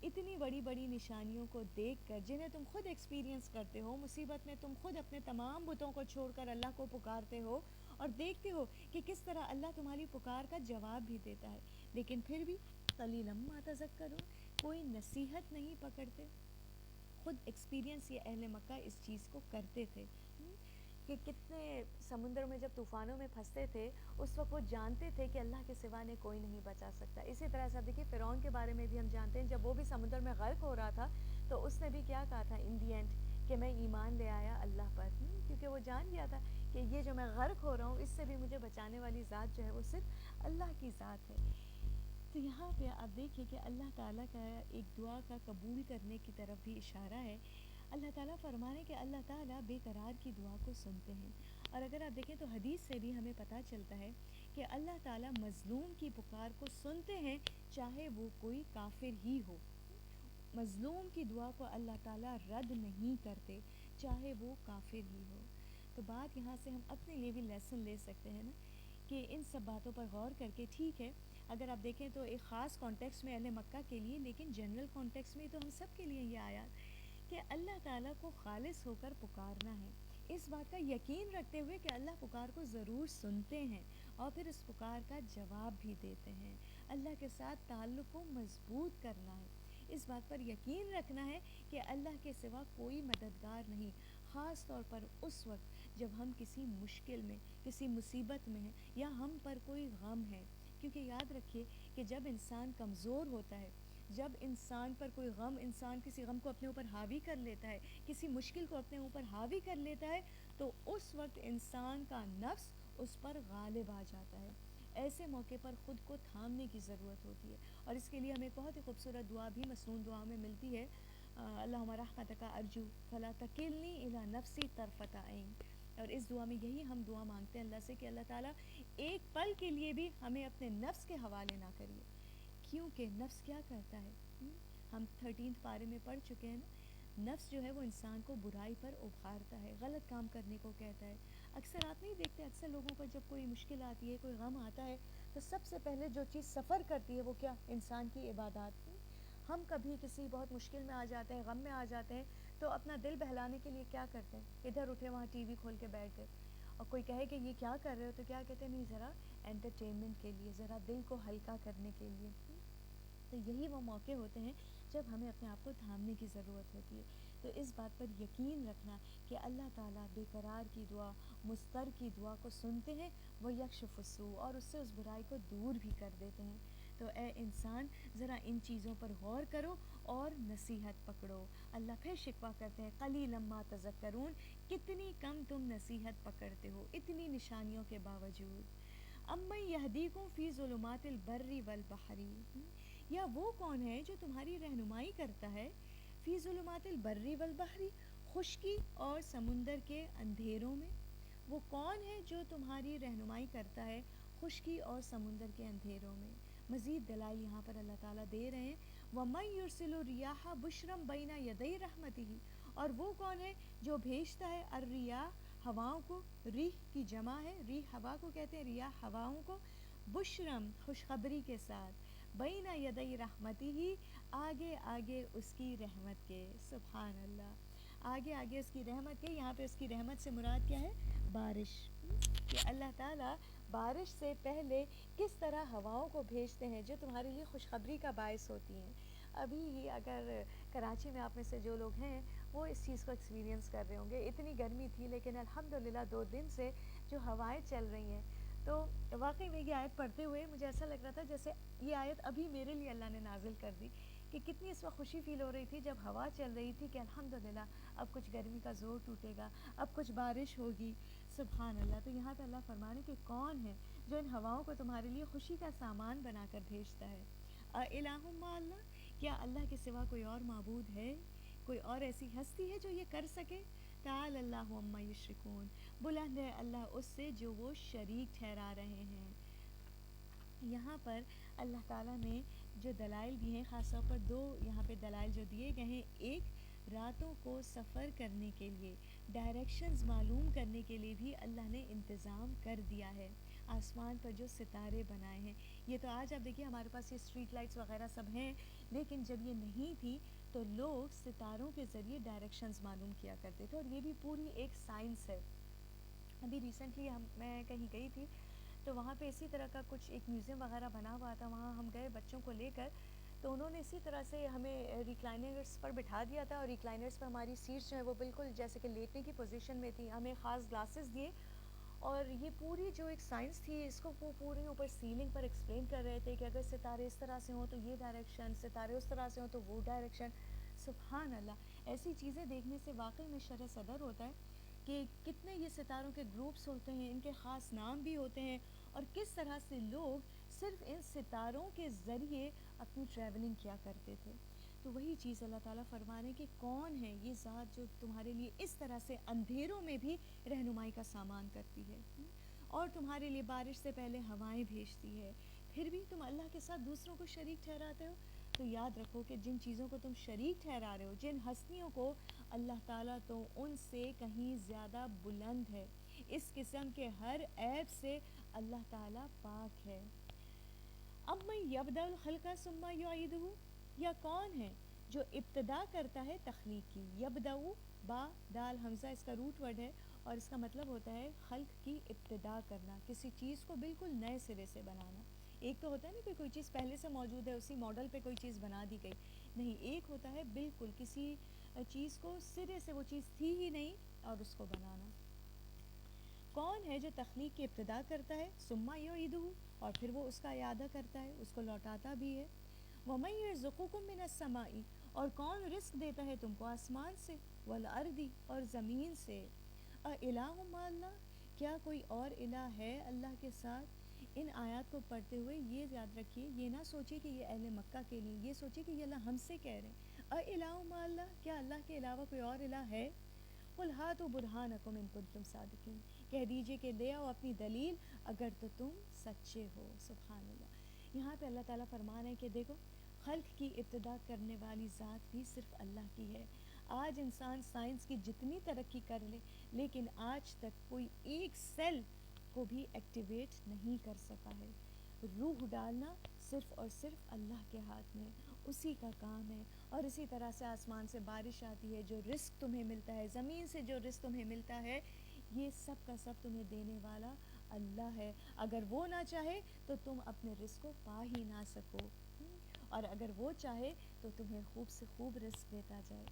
Speaker 1: اتنی بڑی بڑی نشانیوں کو دیکھ کر جنہیں تم خود ایکسپیرینس کرتے ہو، مصیبت میں تم خود اپنے تمام بتوں کو چھوڑ کر اللہ کو پکارتے ہو اور دیکھتے ہو کہ کس طرح اللہ تمہاری پکار کا جواب بھی دیتا ہے، لیکن پھر بھی قلیلا ما تذکرون، کوئی نصیحت نہیں پکڑتے۔ خود ایکسپیرینس یہ اہل مکہ اس چیز کو کرتے تھے کہ کتنے سمندر میں جب طوفانوں میں پھنستے تھے اس وقت وہ جانتے تھے کہ اللہ کے سوا نے کوئی نہیں بچا سکتا۔ اسی طرح سے اب دیکھیے فرعون کے بارے میں بھی ہم جانتے ہیں، جب وہ بھی سمندر میں غرق ہو رہا تھا تو اس نے بھی کیا کہا تھا ان دی اینڈ کہ میں ایمان لے آیا اللہ پر، کیونکہ وہ جان گیا تھا کہ یہ جو میں غرق ہو رہا ہوں اس سے بھی مجھے بچانے والی ذات جو ہے وہ صرف اللہ کی ذات ہے۔ تو یہاں پہ آپ دیکھیں کہ اللہ تعالیٰ کا ایک دعا کا قبول کرنے کی طرف بھی اشارہ ہے۔ اللہ تعالیٰ فرما رہے ہیں کہ اللہ تعالیٰ بے قرار کی دعا کو سنتے ہیں، اور اگر آپ دیکھیں تو حدیث سے بھی ہمیں پتہ چلتا ہے کہ اللہ تعالیٰ مظلوم کی پکار کو سنتے ہیں چاہے وہ کوئی کافر ہی ہو۔ مظلوم کی دعا کو اللہ تعالیٰ رد نہیں کرتے چاہے وہ کافر ہی ہو۔ تو بات یہاں سے ہم اپنے لیے بھی لیسن لے سکتے ہیں نا کہ ان سب باتوں پر غور کر کے، ٹھیک ہے اگر آپ دیکھیں تو ایک خاص کانٹیکس میں اہل مکہ کے لیے، لیکن جنرل کانٹیکس میں تو ہم سب کے لیے یہ آیات کہ اللہ تعالیٰ کو خالص ہو کر پکارنا ہے، اس بات کا یقین رکھتے ہوئے کہ اللہ پکار کو ضرور سنتے ہیں اور پھر اس پکار کا جواب بھی دیتے ہیں۔ اللہ کے ساتھ تعلق کو مضبوط کرنا ہے، اس بات پر یقین رکھنا ہے کہ اللہ کے سوا کوئی مددگار نہیں، خاص طور پر اس وقت جب ہم کسی مشکل میں، کسی مصیبت میں ہیں یا ہم پر کوئی غم ہے، کیونکہ یاد رکھیے کہ جب انسان کمزور ہوتا ہے، جب انسان پر کوئی غم، انسان کسی غم کو اپنے اوپر حاوی کر لیتا ہے، کسی مشکل کو اپنے اوپر حاوی کر لیتا ہے، تو اس وقت انسان کا نفس اس پر غالب آ جاتا ہے۔ ایسے موقع پر خود کو تھامنے کی ضرورت ہوتی ہے، اور اس کے لیے ہمیں بہت ہی خوبصورت دعا بھی مسنون دعا میں ملتی ہے، اللہم رحمتک ارجو فلا تکلنی الی نفسی طرفۃ عین۔ اور اس دعا میں یہی ہم دعا مانگتے ہیں اللہ سے کہ اللہ تعالیٰ ایک پل کے لیے بھی ہمیں اپنے نفس کے حوالے نہ کریے، کیونکہ نفس کیا کرتا ہے، ہم 13 پارے میں پڑھ چکے ہیں نا، نفس جو ہے وہ انسان کو برائی پر ابھارتا ہے، غلط کام کرنے کو کہتا ہے۔ اکثر آپ نہیں دیکھتے، اکثر لوگوں پر جب کوئی مشکل آتی ہے، کوئی غم آتا ہے، تو سب سے پہلے جو چیز سفر کرتی ہے وہ کیا؟ انسان کی عبادات. ہم کبھی کسی بہت مشکل میں آ جاتے ہیں، غم میں آ جاتے ہیں، تو اپنا دل بہلانے کے لیے کیا کرتے ہیں؟ ادھر اٹھے وہاں ٹی وی کھول کے بیٹھ گئے. اور کوئی کہے کہ یہ کیا کر رہے ہو، تو کیا کہتے ہیں؟ نہیں، ذرا انٹرٹینمنٹ کے لیے، ذرا دل کو ہلکا کرنے کے لیے. تو یہی وہ موقع ہوتے ہیں جب ہمیں اپنے آپ کو تھامنے کی ضرورت ہوتی ہے. تو اس بات پر یقین رکھنا کہ اللہ تعالیٰ بے قرار کی دعا، مضطر کی دعا کو سنتے ہیں، وہ یکشف السوء، اور اس سے اس برائی کو دور بھی کر دیتے ہیں. تو اے انسان، ذرا ان چیزوں پر غور کرو اور نصیحت پکڑو. اللہ پھر شکوہ کرتے ہیں، قلیلا ما تذکرون، کتنی کم تم نصیحت پکڑتے ہو اتنی نشانیوں کے باوجود. امن یہدیکم فی ظلمات البر والبحر، یا وہ کون ہے جو تمہاری رہنمائی کرتا ہے فی ظلمات البر والبحر، خشکی اور سمندر کے اندھیروں میں. وہ کون ہے جو تمہاری رہنمائی کرتا ہے خشکی اور سمندر کے اندھیروں میں؟ مزید دلائل یہاں پر اللہ تعالیٰ دے رہے ہیں. وَمَن يُرْسِلُ الرِّيَاحَ بُشْرًا بَيْنَ يَدَيْ رَحْمَتِهِ، اور وہ کون ہے جو بھیجتا ہے الریاح، ہواؤں کو. ریح کی جمع ہے، ریح ہوا کو کہتے ہیں، ریاح ہواؤں کو. بشرم خوشخبری کے ساتھ، بین یدی رحمتہ، آگے آگے اس کی رحمت کے. سبحان اللہ، آگے آگے اس کی رحمت کے. یہاں پہ اس کی رحمت سے مراد کیا ہے؟ بارش. کہ اللہ تعالیٰ بارش سے پہلے کس طرح ہواؤں کو بھیجتے ہیں جو تمہارے لیے خوشخبری کا باعث ہوتی ہیں. ابھی ہی اگر کراچی میں آپ میں سے جو لوگ ہیں وہ اس چیز کو ایکسپیرینس کر رہے ہوں گے، اتنی گرمی تھی لیکن الحمدللہ 2 دن سے جو ہوائیں چل رہی ہیں، تو واقعی میں یہ آیت پڑھتے ہوئے مجھے ایسا لگ رہا تھا جیسے یہ آیت ابھی میرے لیے اللہ نے نازل کر دی، کہ کتنی اس وقت خوشی فیل ہو رہی تھی جب ہوا چل رہی تھی کہ الحمدللہ اب کچھ گرمی کا زور ٹوٹے گا، اب کچھ بارش ہوگی. سبحان اللہ. تو یہاں پہ اللہ فرمانے کہ کون ہے جو ان ہواؤں کو تمہارے لیے خوشی کا سامان بنا کر بھیجتا ہے. الہ مع اللہ، کیا اللہ کے سوا کوئی اور معبود ہے؟ کوئی اور ایسی ہستی ہے جو یہ کر سکے؟ تعالی اللہ عما یشرکون، بلند ہے اللہ اس سے جو وہ شریک ٹھہرا رہے ہیں. یہاں پر اللہ تعالیٰ نے جو دلائل دی ہیں، خاص طور پر 2 یہاں پہ دلائل جو دیے گئے ہیں، ایک راتوں کو سفر کرنے کے لیے، ڈائریکشنز معلوم کرنے کے لیے بھی اللہ نے انتظام کر دیا ہے. آسمان پر جو ستارے بنائے ہیں، یہ تو آج آپ دیکھیے ہمارے پاس یہ اسٹریٹ لائٹس وغیرہ سب ہیں، لیکن جب یہ نہیں تھی تو لوگ ستاروں کے ذریعے ڈائریکشنز معلوم کیا کرتے تھے، اور یہ بھی پوری ایک سائنس ہے. ابھی ریسنٹلی میں کہیں گئی تھی تو وہاں پہ اسی طرح کا کچھ ایک میوزیم وغیرہ بنا ہوا تھا، وہاں ہم گئے بچوں کو لے کر، تو انہوں نے اسی طرح سے ہمیں ریکلائنرس پر بٹھا دیا تھا، اور ریکلائنرس پر ہماری سیٹس جو ہیں وہ بالکل جیسے کہ لیٹنے کی پوزیشن میں تھی. ہمیں خاص گلاسز دیے، اور یہ پوری جو ایک سائنس تھی اس کو وہ پوری اوپر سیلنگ پر ایکسپلین کر رہے تھے کہ اگر ستارے اس طرح سے ہوں تو یہ ڈائریکشن، ستارے اس طرح سے ہوں تو وہ ڈائریکشن. سبحان اللہ. ایسی چیزیں دیکھنے سے واقعی میں شرح صدر ہوتا ہے کہ کتنے یہ ستاروں کے گروپس ہوتے ہیں، ان کے خاص نام بھی ہوتے ہیں، اور کس طرح سے لوگ صرف ان ستاروں کے ذریعے اپنی ٹریولنگ کیا کرتے تھے. تو وہی چیز اللہ تعالیٰ فرما رہے ہیں کہ کون ہے یہ ذات جو تمہارے لیے اس طرح سے اندھیروں میں بھی رہنمائی کا سامان کرتی ہے، اور تمہارے لیے بارش سے پہلے ہوائیں بھیجتی ہے. پھر بھی تم اللہ کے ساتھ دوسروں کو شریک ٹھہراتے ہو. تو یاد رکھو کہ جن چیزوں کو تم شریک ٹھہرا رہے ہو، جن ہستیوں کو، اللہ تعالیٰ تو ان سے کہیں زیادہ بلند ہے. اس قسم کے ہر عیب سے اللہ تعالیٰ پاک ہے. اب میں یبدأ الخلق ثم یعیدہ، یا کون ہے جو ابتدا کرتا ہے تخلیق کی. یبدأ، با دال حمزہ اس کا روٹ ورڈ ہے، اور اس کا مطلب ہوتا ہے خلق کی ابتدا کرنا، کسی چیز کو بالکل نئے سرے سے بنانا. ایک تو ہوتا ہے نا کہ کوئی چیز پہلے سے موجود ہے، اسی ماڈل پہ کوئی چیز بنا دی گئی. نہیں، ایک ہوتا ہے بالکل کسی چیز کو سرے سے، وہ چیز تھی ہی نہیں، اور اس کو بنانا. کون ہے جو تخلیق کی ابتدا کرتا ہے، ثم یعیدہ، اور پھر وہ اس کا اعادہ کرتا ہے، اس کو لوٹاتا بھی ہے. وَمَن یرزقکم من السماء، اور کون رزق دیتا ہے تم کو آسمان سے، والارض، اور زمین سے. الہ مع اللہ، کیا کوئی اور الہ ہے اللہ کے ساتھ؟ ان آیات کو پڑھتے ہوئے یہ یاد رکھیے، یہ نہ سوچے کہ یہ اہل مکہ کے لیے، یہ سوچے کہ یہ اللہ ہم سے کہہ رہے ہیں. الہ مع اللہ، کیا اللہ کے علاوہ کوئی اور الہ ہے؟ قل ہاتوا برہانکم ان کنتم صادقین، کہہ دیجئے کہ لے آؤ اپنی دلیل اگر تو تم سچے ہو. سبحان اللہ. یہاں پہ اللہ تعالیٰ فرما رہے ہیں کہ دیکھو، خلق کی ابتدا کرنے والی ذات بھی صرف اللہ کی ہے. آج انسان سائنس کی جتنی ترقی کر لے لیکن آج تک کوئی ایک سیل کو بھی ایکٹیویٹ نہیں کر سکا ہے. روح ڈالنا صرف اور صرف اللہ کے ہاتھ میں، اسی کا کام ہے. اور اسی طرح سے آسمان سے بارش آتی ہے، جو رزق تمہیں ملتا ہے، زمین سے جو رزق تمہیں ملتا ہے، یہ سب کا سب تمہیں دینے والا اللہ ہے. اگر وہ نہ چاہے تو تم اپنے رزق کو پا ہی نہ سکو، اور اگر وہ چاہے تو تمہیں خوب سے خوب رزق دیتا جائے.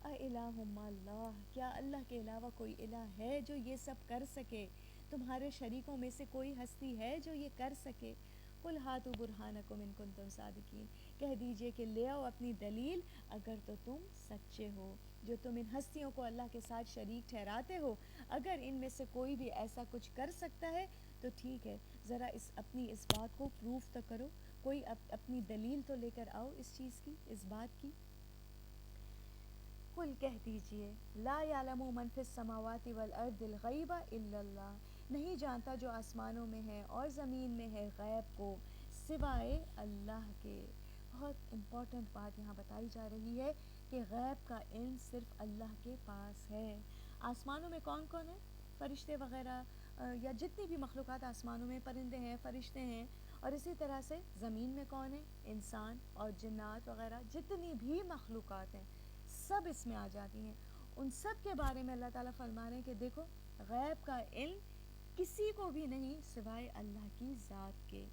Speaker 1: الہ مع اللہ، کیا اللہ کے علاوہ کوئی الہ ہے جو یہ سب کر سکے؟ تمہارے شریکوں میں سے کوئی ہستی ہے جو یہ کر سکے؟ قل ہاتوا برہانکم ان کنتم صادقین، کہہ دیجئے کہ لے آؤ اپنی دلیل اگر تو تم سچے ہو. جو تم ان ہستیوں کو اللہ کے ساتھ شریک ٹھہراتے ہو، اگر ان میں سے کوئی بھی ایسا کچھ کر سکتا ہے تو ٹھیک ہے، ذرا اپنی اس بات کو پروف تو کرو، کوئی اپنی دلیل تو لے کر آؤ اس چیز کی، اس بات کی. قل کہہ دیجئے لا یعلم من فی السماوات والارض الغیب الا اللہ، نہیں جانتا جو آسمانوں میں ہے اور زمین میں ہے غیب کو سوائے اللہ کے. بہت امپورٹنٹ بات یہاں بتائی جا رہی ہے کہ غیب کا علم صرف اللہ کے پاس ہے. آسمانوں میں کون کون ہے؟ فرشتے وغیرہ، یا جتنی بھی مخلوقات آسمانوں میں، پرندے ہیں، فرشتے ہیں. اور اسی طرح سے زمین میں کون ہے؟ انسان اور جنات وغیرہ، جتنی بھی مخلوقات ہیں سب اس میں آ جاتی ہیں. ان سب کے بارے میں اللہ تعالیٰ فرما رہے ہیں کہ دیکھو غیب کا علم کسی کو بھی نہیں سوائے اللہ کی ذات کے.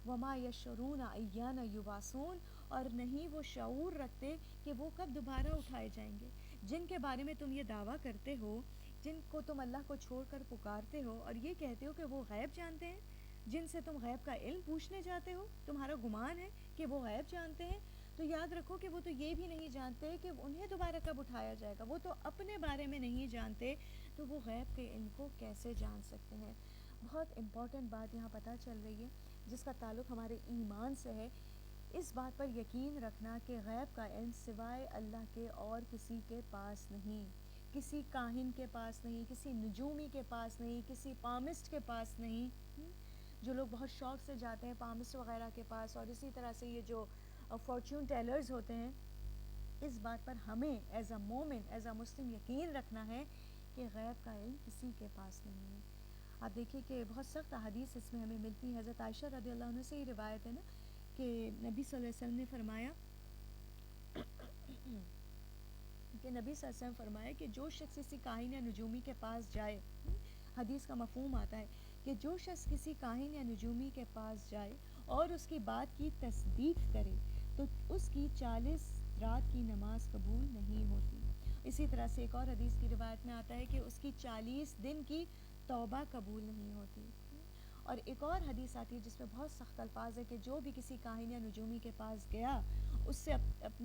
Speaker 1: وما یشعرون ایان یبعثون، اور نہیں وہ شعور رکھتے کہ وہ کب دوبارہ اٹھائے جائیں گے. جن کے بارے میں تم یہ دعویٰ کرتے ہو، جن کو تم اللہ کو چھوڑ کر پکارتے ہو اور یہ کہتے ہو کہ وہ غیب جانتے ہیں، جن سے تم غیب کا علم پوچھنے جاتے ہو، تمہارا گمان ہے کہ وہ غیب جانتے ہیں، تو یاد رکھو کہ وہ تو یہ بھی نہیں جانتے کہ انہیں دوبارہ کب اٹھایا جائے گا. وہ تو اپنے بارے میں نہیں جانتے تو وہ غیب کے علم کو کیسے جان سکتے ہیں؟ بہت امپورٹنٹ بات یہاں پتہ چل رہی ہے جس کا تعلق ہمارے ایمان سے ہے. اس بات پر یقین رکھنا کہ غیب کا علم سوائے اللہ کے اور کسی کے پاس نہیں، کسی کاہن کے پاس نہیں، کسی نجومی کے پاس نہیں، کسی پامسٹ کے پاس نہیں. جو لوگ بہت شوق سے جاتے ہیں پامسٹ وغیرہ کے پاس، اور اسی طرح سے یہ جو فارچون ٹیلرز ہوتے ہیں، اس بات پر ہمیں ایز اے مومن، ایز اے مسلم یقین رکھنا ہے کہ غیب کا علم کسی کے پاس نہیں ہے. آپ دیکھیے کہ بہت سخت احادیث اس میں ہمیں ملتی ہیں. حضرت عائشہ رضی اللہ عنہ سے یہ روایت ہے نا کہ نبی صلی اللہ علیہ وسلم نے فرمایا کہ جو شخص کسی کاہن یا نجومی کے پاس جائے، حدیث کا مفہوم آتا ہے کہ جو شخص کسی کاہن یا نجومی کے پاس جائے اور اس کی بات کی تصدیق کرے تو اس کی 40 رات کی نماز قبول نہیں ہوتی. اسی طرح سے ایک اور حدیث کی روایت میں آتا ہے کہ اس کی 40 دن کی توبہ قبول نہیں ہوتی. اور ایک اور حدیث آتی ہے جس میں بہت سخت الفاظ ہے کہ جو بھی کسی کاہن یا نجومی کے پاس گیا، اس سے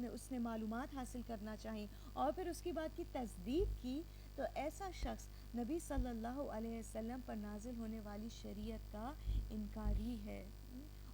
Speaker 1: اس نے معلومات حاصل کرنا چاہیں اور پھر اس کی بات کی تصدیق کی، تو ایسا شخص نبی صلی اللہ علیہ وسلم پر نازل ہونے والی شریعت کا انکاری ہے.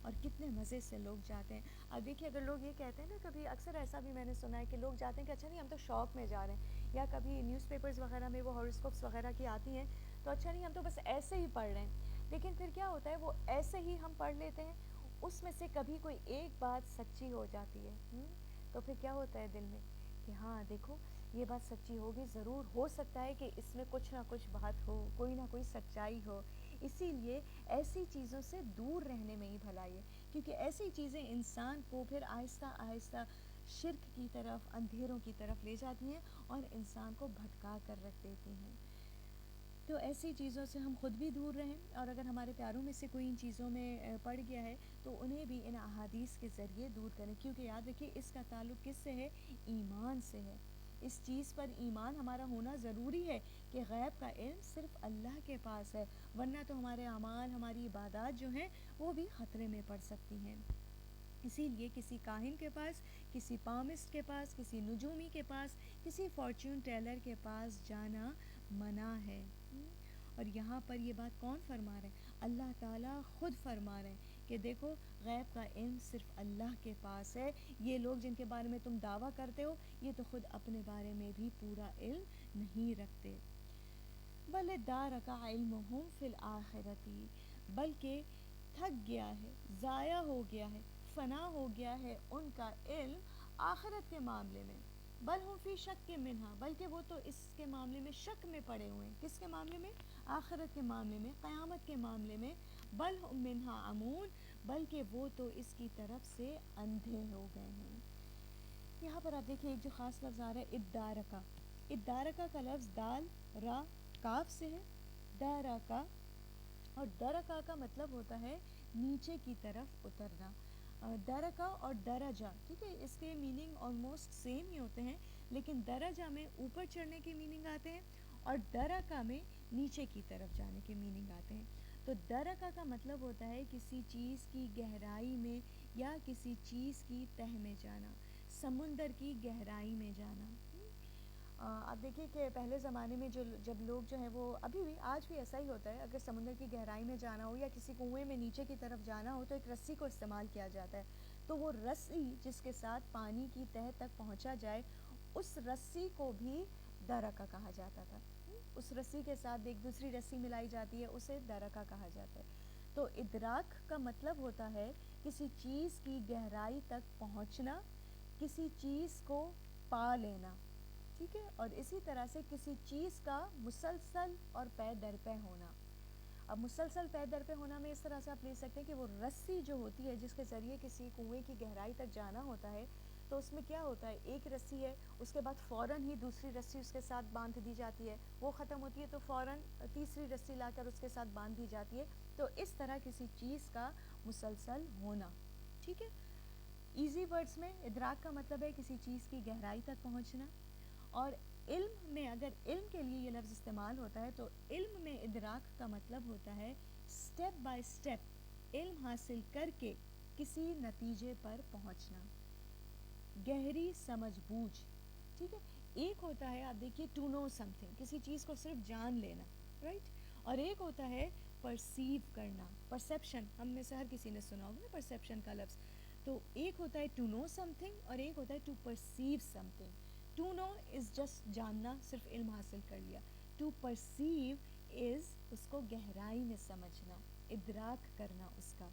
Speaker 1: اور کتنے مزے سے لوگ جاتے ہیں. اب دیکھیے اگر لوگ یہ کہتے ہیں نا، کبھی اکثر ایسا بھی میں نے سنا ہے کہ لوگ جاتے ہیں کہ اچھا نہیں ہم تو شوق میں جا رہے ہیں، یا کبھی نیوز پیپرز وغیرہ میں وہ ہاروسکوپس وغیرہ کی آتی ہیں تو اچھا نہیں ہم تو بس ایسے ہی پڑھ رہے ہیں. لیکن پھر کیا ہوتا ہے، وہ ایسے ہی ہم پڑھ لیتے ہیں، اس میں سے کبھی کوئی ایک بات سچی ہو جاتی ہے، تو پھر کیا ہوتا ہے دل میں کہ ہاں دیکھو یہ بات سچی ہوگی، ضرور ہو سکتا ہے کہ اس میں کچھ نہ کچھ بات ہو، کوئی نہ کوئی سچائی ہو. اسی لیے ایسی چیزوں سے دور رہنے میں ہی بھلائی ہے، کیونکہ ایسی چیزیں انسان کو پھر آہستہ آہستہ شرک کی طرف، اندھیروں کی طرف لے جاتی ہیں اور انسان کو بھٹکا کر رکھ دیتی ہیں. تو ایسی چیزوں سے ہم خود بھی دور رہیں، اور اگر ہمارے پیاروں میں سے کوئی ان چیزوں میں پڑ گیا ہے تو انہیں بھی ان احادیث کے ذریعے دور کریں. کیونکہ یاد رکھیے اس کا تعلق کس سے ہے؟ ایمان سے ہے. اس چیز پر ایمان ہمارا ہونا ضروری ہے کہ غیب کا علم صرف اللہ کے پاس ہے، ورنہ تو ہمارے اعمال، ہماری عبادات جو ہیں وہ بھی خطرے میں پڑ سکتی ہیں. اسی لیے کسی کاہن کے پاس، کسی پامسٹ کے پاس، کسی نجومی کے پاس، کسی فارچون ٹیلر کے پاس جانا منع ہے. اور یہاں پر یہ بات کون فرما رہے ہیں؟ اللہ تعالیٰ خود فرما رہے ہیں کہ دیکھو غیب کا علم صرف اللہ کے پاس ہے. یہ لوگ جن کے بارے میں تم دعویٰ کرتے ہو، یہ تو خود اپنے بارے میں بھی پورا علم نہیں رکھتے. بل ادارک علمہم فی الآخرۃ، بلکہ تھک گیا ہے، ضائع ہو گیا ہے، فنا ہو گیا ہے ان کا علم آخرت کے معاملے میں. بل ہم فی شک کے منہا، بلکہ وہ تو اس کے معاملے میں شک میں پڑے ہوئے ہیں. کس کے معاملے میں؟ آخرت کے معاملے میں، قیامت کے معاملے میں. بل ہم منہا عمون، بلکہ وہ تو اس کی طرف سے اندھے ہو گئے ہیں. یہاں پر آپ دیکھیں ایک جو خاص لفظ آ رہا ہے ادارکا. ادارکا کا لفظ دال را کاف سے ہے، دارکا. اور درکا کا مطلب ہوتا ہے نیچے کی طرف اترنا. درکا اور درجہ، ٹھیک ہے، اس کے میننگ آلموسٹ سیم ہی ہوتے ہیں، لیکن درجہ میں اوپر چڑھنے کے میننگ آتے ہیں اور درکا میں نیچے کی طرف جانے کے میننگ آتے ہیں. تو درکا کا مطلب ہوتا ہے کسی چیز کی گہرائی میں یا کسی چیز کی تہ میں جانا، سمندر کی گہرائی میں جانا. آپ دیکھیے کہ پہلے زمانے میں جب لوگ جو ہیں وہ ابھی بھی آج بھی ایسا ہی ہوتا ہے، اگر سمندر کی گہرائی میں جانا ہو یا کسی کنویں میں نیچے کی طرف جانا ہو تو ایک رسی کو استعمال کیا جاتا ہے. تو وہ رسی جس کے ساتھ پانی کی تہ تک پہنچا جائے، اس رسی کو بھی درکا کہا جاتا تھا. اس رسی کے ساتھ ایک دوسری رسی ملائی جاتی ہے، اسے درکا کہا جاتا ہے. تو ادراک کا مطلب ہوتا ہے کسی چیز کی گہرائی تک پہنچنا، کسی چیز کو پا لینا، ٹھیک ہے. اور اسی طرح سے کسی چیز کا مسلسل اور پے در پے ہونا. اب مسلسل پے در پے ہونا میں اس طرح سے آپ لے سکتے ہیں کہ وہ رسی جو ہوتی ہے جس کے ذریعے کسی کنویں کی گہرائی تک جانا ہوتا ہے، تو اس میں کیا ہوتا ہے، ایک رسی ہے، اس کے بعد فوراً ہی دوسری رسی اس کے ساتھ باندھ دی جاتی ہے، وہ ختم ہوتی ہے تو فوراً تیسری رسی لا کر اس کے ساتھ باندھ دی جاتی ہے. تو اس طرح کسی چیز کا مسلسل ہونا، ٹھیک ہے. ایزی ورڈز میں ادراک کا مطلب ہے کسی چیز کی گہرائی تک پہنچنا. اور علم میں اگر علم کے لیے یہ لفظ استعمال ہوتا ہے تو علم میں ادراک کا مطلب ہوتا ہے سٹیپ بائی سٹیپ علم حاصل کر کے کسی نتیجے پر پہنچنا، گہری سمجھ بوجھ، ٹھیک ہے. ایک ہوتا ہے آپ دیکھیے ٹو نو سم تھنگ، کسی چیز کو صرف جان لینا، رائٹ. اور ایک ہوتا ہے پرسیو کرنا، پرسیپشن. ہم میں سے ہر کسی نے سنا ہوگا نا پرسیپشن کا لفظ. تو ایک ہوتا ہے ٹو نو سم تھنگ اور ایک ہوتا ہے to perceive something. To know is just جاننا، صرف علم حاصل کر لیا. ٹو پرسیو از اس کو گہرائی میں سمجھنا، ادراک کرنا اس کا.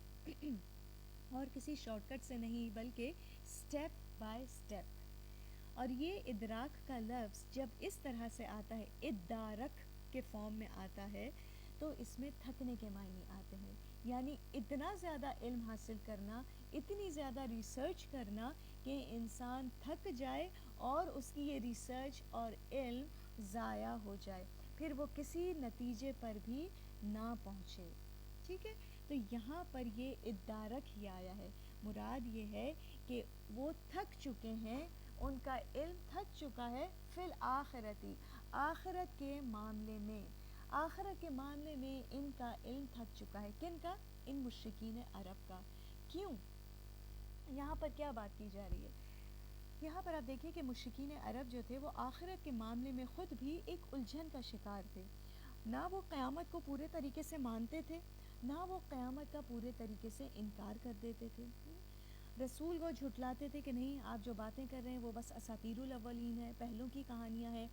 Speaker 1: اور کسی شارٹ کٹ سے نہیں بلکہ سٹیپ بائی سٹیپ. اور یہ ادراک کا لفظ جب اس طرح سے آتا ہے، ادارک کے فارم میں آتا ہے، تو اس میں تھکنے کے معنی آتے ہیں. یعنی اتنا زیادہ علم حاصل کرنا، اتنی زیادہ ریسرچ کرنا کہ انسان تھک جائے اور اس کی یہ ریسرچ اور علم ضائع ہو جائے، پھر وہ کسی نتیجے پر بھی نہ پہنچے، ٹھیک ہے. تو یہاں پر یہ ادارک ہی آیا ہے. مراد یہ ہے کہ وہ تھک چکے ہیں، ان کا علم تھک چکا ہے فی الآخرتی، آخرت کے معاملے میں. آخرت کے معاملے میں ان کا علم تھک چکا ہے. کن کا؟ ان مشرکین عرب کا. کیوں؟ یہاں پر کیا بات کی جا رہی ہے؟ یہاں پر آپ دیکھیں کہ مشرکین عرب جو تھے وہ آخرت کے معاملے میں خود بھی ایک الجھن کا شکار تھے. نہ وہ قیامت کو پورے طریقے سے مانتے تھے، نہ وہ قیامت کا پورے طریقے سے انکار کر دیتے تھے. رسول کو جھٹلاتے تھے کہ نہیں آپ جو باتیں کر رہے ہیں وہ بس اساطیر الاولین ہے، پہلوں کی کہانیاں ہیں.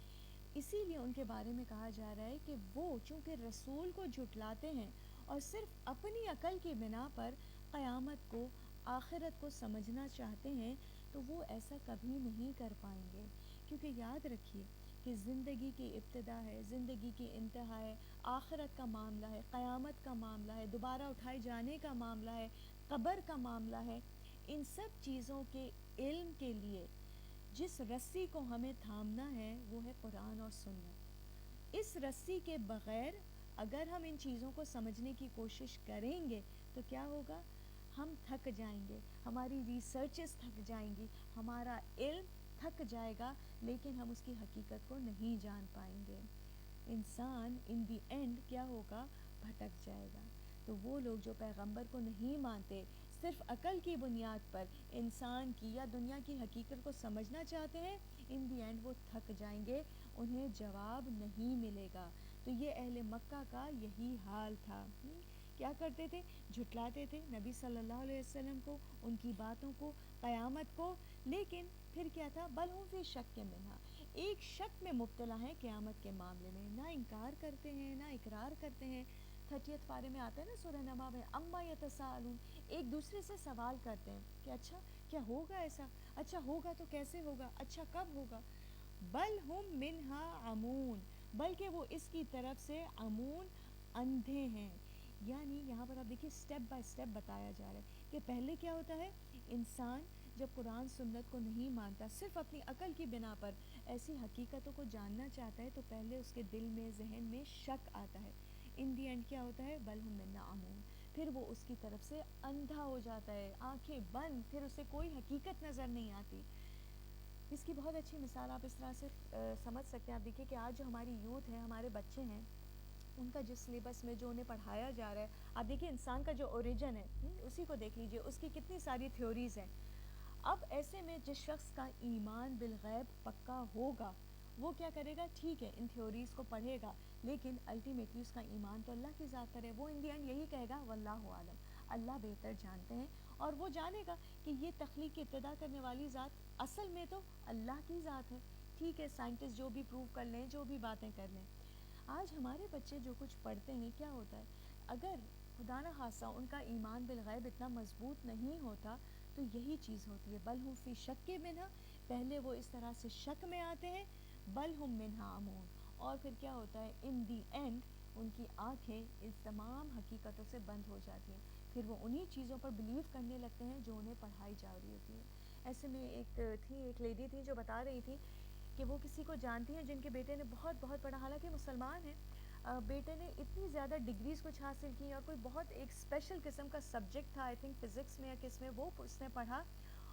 Speaker 1: اسی لیے ان کے بارے میں کہا جا رہا ہے کہ وہ چونکہ رسول کو جھٹلاتے ہیں اور صرف اپنی عقل کی بنا پر قیامت کو، آخرت کو سمجھنا چاہتے ہیں، تو وہ ایسا کبھی نہیں کر پائیں گے. کیونکہ یاد رکھیے کہ زندگی کی ابتدا ہے، زندگی کی انتہا ہے، آخرت کا معاملہ ہے، قیامت کا معاملہ ہے، دوبارہ اٹھائے جانے کا معاملہ ہے، قبر کا معاملہ ہے. ان سب چیزوں کے علم کے لیے جس رسی کو ہمیں تھامنا ہے وہ ہے قرآن اور سنت. اس رسی کے بغیر اگر ہم ان چیزوں کو سمجھنے کی کوشش کریں گے تو کیا ہوگا؟ ہم تھک جائیں گے، ہماری ریسرچز تھک جائیں گی، ہمارا علم تھک جائے گا، لیکن ہم اس کی حقیقت کو نہیں جان پائیں گے. انسان ان دی اینڈ کیا ہوگا؟ بھٹک جائے گا. تو وہ لوگ جو پیغمبر کو نہیں مانتے، صرف عقل کی بنیاد پر انسان کی یا دنیا کی حقیقت کو سمجھنا چاہتے ہیں، ان دی اینڈ وہ تھک جائیں گے، انہیں جواب نہیں ملے گا. تو یہ اہل مکہ کا یہی حال تھا. کیا کرتے تھے؟ جھٹلاتے تھے نبی صلی اللہ علیہ وسلم کو، ان کی باتوں کو، قیامت کو. لیکن پھر کیا تھا؟ بل ہم فی شک کے منہا، ایک شک میں مبتلا ہیں قیامت کے معاملے میں، نہ انکار کرتے ہیں نہ اقرار کرتے ہیں. 30 پارے میں آتا ہے نا سورہ نبا میں، اما یتساءلون، ایک دوسرے سے سوال کرتے ہیں کہ اچھا کیا ہوگا ایسا؟ اچھا ہوگا تو کیسے ہوگا، اچھا کب ہوگا. بل ہم منہا عمون، بلکہ وہ اس کی طرف سے عمون، اندھے ہیں. یعنی یہاں پر آپ دیکھیے سٹیپ بائی سٹیپ بتایا جا رہا ہے کہ پہلے کیا ہوتا ہے، انسان جب قرآن سنت کو نہیں مانتا، صرف اپنی عقل کی بنا پر ایسی حقیقتوں کو جاننا چاہتا ہے، تو پہلے اس کے دل میں ذہن میں شک آتا ہے. ان دی اینڈ کیا ہوتا ہے، بل ہم منا عمون، پھر وہ اس کی طرف سے اندھا ہو جاتا ہے، آنکھیں بند، پھر اسے کوئی حقیقت نظر نہیں آتی. اس کی بہت اچھی مثال آپ اس طرح سے سمجھ سکتے ہیں. آپ دیکھیے کہ آج جو ہماری یوتھ ہے، ہمارے بچے ہیں، ان کا جو سلیبس میں جو انہیں پڑھایا جا رہا ہے، آپ دیکھیے انسان کا جو اوریجن ہے اسی کو دیکھ لیجئے، اس کی کتنی ساری تھیوریز ہیں. اب ایسے میں جس شخص کا ایمان بالغیب پکا ہوگا، وہ کیا کرے گا، ٹھیک ہے ان تھیوریز کو پڑھے گا، لیکن الٹیمیٹلی اس کا ایمان تو اللہ کی ذات پر ہے. وہ ان دی اینڈ یہی کہے گا واللہ عالم، اللہ بہتر جانتے ہیں. اور وہ جانے گا کہ یہ تخلیق کی ابتدا کرنے والی ذات اصل میں تو اللہ کی ذات ہے. ٹھیک ہے سائنٹسٹ جو بھی پروو کر لیں، جو بھی باتیں کر لیں. آج ہمارے بچے جو کچھ پڑھتے ہیں، کیا ہوتا ہے، اگر خدا نہ خواستہ ان کا ایمان بالغیب اتنا مضبوط نہیں ہوتا تو یہی چیز ہوتی ہے، بل ہم فی شک منہا، پہلے وہ اس طرح سے شک میں آتے ہیں، بل ہم منہا عمون، اور پھر کیا ہوتا ہے، ان دی اینڈ ان کی آنکھیں اس تمام حقیقتوں سے بند ہو جاتی ہیں، پھر وہ انہی چیزوں پر بلیو کرنے لگتے ہیں جو انہیں پڑھائی جا رہی ہوتی ہے. ایسے میں ایک لیڈی تھی جو بتا رہی تھی کہ وہ کسی کو جانتی ہیں جن کے بیٹے نے بہت بہت پڑھا، حالانکہ مسلمان ہیں، بیٹے نے اتنی زیادہ ڈگریز کچھ حاصل کی اور کوئی بہت ایک اسپیشل قسم کا سبجیکٹ تھا، آئی تھنک فزکس میں یا کس میں، وہ اس نے پڑھا،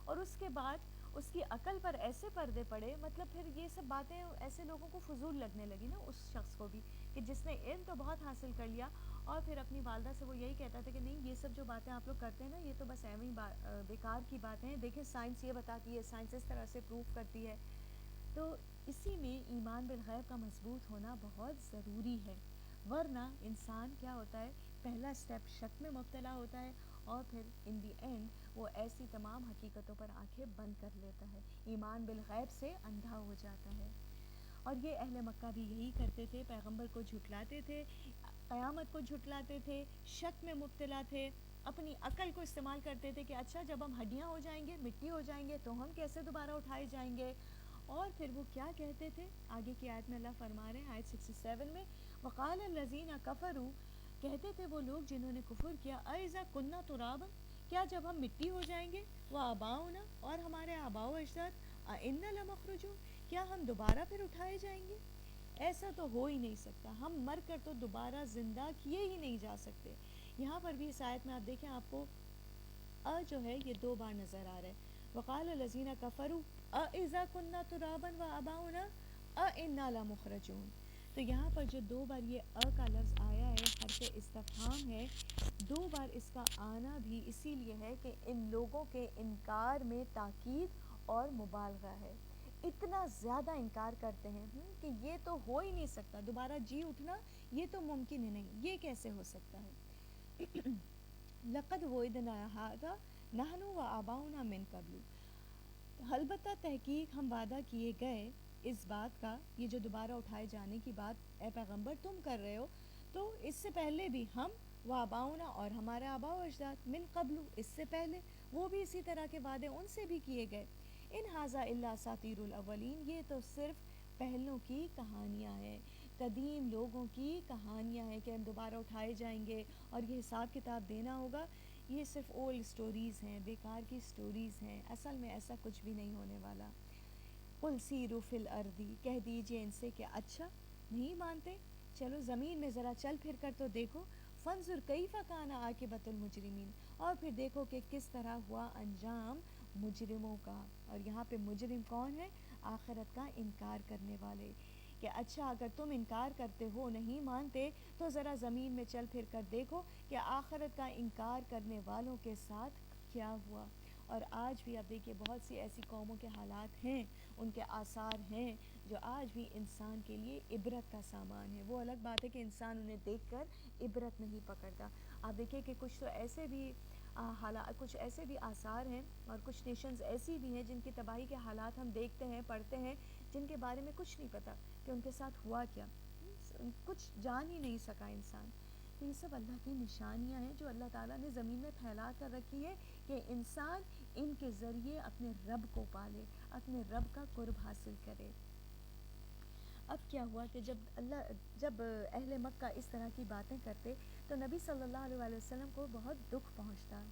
Speaker 1: اور اس کے بعد اس کی عقل پر ایسے پردے پڑے، مطلب پھر یہ سب باتیں ایسے لوگوں کو فضول لگنے لگی نا، اس شخص کو بھی، کہ جس نے علم تو بہت حاصل کر لیا، اور پھر اپنی والدہ سے وہ یہی کہتا تھا کہ نہیں یہ سب جو باتیں آپ لوگ کرتے ہیں نا، یہ تو بس ایویں بیکار کی باتیں ہیں، دیکھیں سائنس یہ بتاتی ہے، سائنس اس طرح سے پروف کرتی ہے. تو اسی میں ایمان بالغیب کا مضبوط ہونا بہت ضروری ہے، ورنہ انسان کیا ہوتا ہے، پہلا سٹیپ شک میں مبتلا ہوتا ہے، اور پھر ان دی اینڈ وہ ایسی تمام حقیقتوں پر آنکھیں بند کر لیتا ہے، ایمان بالغیب سے اندھا ہو جاتا ہے. اور یہ اہل مکہ بھی یہی کرتے تھے، پیغمبر کو جھٹلاتے تھے، قیامت کو جھٹلاتے تھے، شک میں مبتلا تھے، اپنی عقل کو استعمال کرتے تھے کہ اچھا جب ہم ہڈیاں ہو جائیں گے، مٹی ہو جائیں گے، تو ہم کیسے دوبارہ اٹھائے جائیں گے. اور پھر وہ کیا کہتے تھے، آگے کی آیت میں اللہ فرما رہے ہیں، آیت 67 میں، وقال الذین کفروا، کہتے تھے وہ لوگ جنہوں نے کفر کیا، اَإِذَا كُنَّا تُرَابًا، کیا جب ہم مٹی ہو جائیں گے، وَآبَاؤُنَا، اور ہمارے آباء و اجداد، أَإِنَّا لَمَخْرُجُونَ، کیا ہم دوبارہ پھر اٹھائے جائیں گے. ایسا تو ہو ہی نہیں سکتا، ہم مر کر تو دوبارہ زندہ کیے ہی نہیں جا سکتے. یہاں پر بھی اس آیت میں آپ دیکھیں، آپ کو جو ہے یہ دو بار نظر آ رہا ہے، وقال الذین کفروا اذا كنا ترابا وآباؤنا أإنا لمخرجون. تو یہاں پر جو دو بار یہ کا لفظ آیا ہے، حرف استفہام ہے، دو بار اس کا آنا بھی اسی لیے ہے کہ ان لوگوں کے انکار میں تاکید اور مبالغہ ہے. اتنا زیادہ انکار کرتے ہیں کہ یہ تو ہو ہی نہیں سکتا، دوبارہ جی اٹھنا یہ تو ممکن ہی نہیں، یہ کیسے ہو سکتا ہے. لقد وعدنا هذا نحن وآباؤنا من قبل، البتہ تحقیق ہم وعدہ کیے گئے اس بات کا، یہ جو دوبارہ اٹھائے جانے کی بات اے پیغمبر تم کر رہے ہو، تو اس سے پہلے بھی ہم وآباؤنا، اور ہمارے آباء و اجداد، من قبل، اس سے پہلے وہ بھی اسی طرح کے وعدے ان سے بھی کیے گئے. ان ھذا الا اساطیر الاولین، یہ تو صرف پہلوں کی کہانیاں ہیں، قدیم لوگوں کی کہانیاں ہیں کہ ہم دوبارہ اٹھائے جائیں گے اور یہ حساب کتاب دینا ہوگا. یہ صرف اولڈ سٹوریز ہیں، بیکار کی سٹوریز ہیں، اصل میں ایسا کچھ بھی نہیں ہونے والا. قل سیروا فی الارض، کہہ دیجئے ان سے کہ اچھا نہیں مانتے، چلو زمین میں ذرا چل پھر کر تو دیکھو، فانظر کیف کان عاقبۃ المجرمین، اور پھر دیکھو کہ کس طرح ہوا انجام مجرموں کا. اور یہاں پہ مجرم کون ہے، آخرت کا انکار کرنے والے. کہ اچھا اگر تم انکار کرتے ہو، نہیں مانتے، تو ذرا زمین میں چل پھر کر دیکھو کہ آخرت کا انکار کرنے والوں کے ساتھ کیا ہوا. اور آج بھی آپ دیکھیے بہت سی ایسی قوموں کے حالات ہیں، ان کے آثار ہیں جو آج بھی انسان کے لیے عبرت کا سامان ہے. وہ الگ بات ہے کہ انسان انہیں دیکھ کر عبرت نہیں پکڑتا. آپ دیکھیے کہ کچھ تو ایسے بھی کچھ ایسے بھی آثار ہیں اور کچھ نیشنز ایسی بھی ہیں جن کی تباہی کے حالات ہم دیکھتے ہیں، پڑھتے ہیں، جن کے بارے میں کچھ نہیں پتہ کہ ان کے ساتھ ہوا کیا، کچھ جان ہی نہیں سکا انسان. تو یہ سب اللہ کی نشانیاں ہیں جو اللہ تعالیٰ نے زمین میں پھیلا کر رکھی ہے کہ انسان ان کے ذریعے اپنے رب کو پالے، اپنے رب کا قرب حاصل کرے۔ اب کیا ہوا کہ جب اہل مکہ اس طرح کی باتیں کرتے تو نبی صلی اللہ علیہ وسلم کو بہت دکھ پہنچتا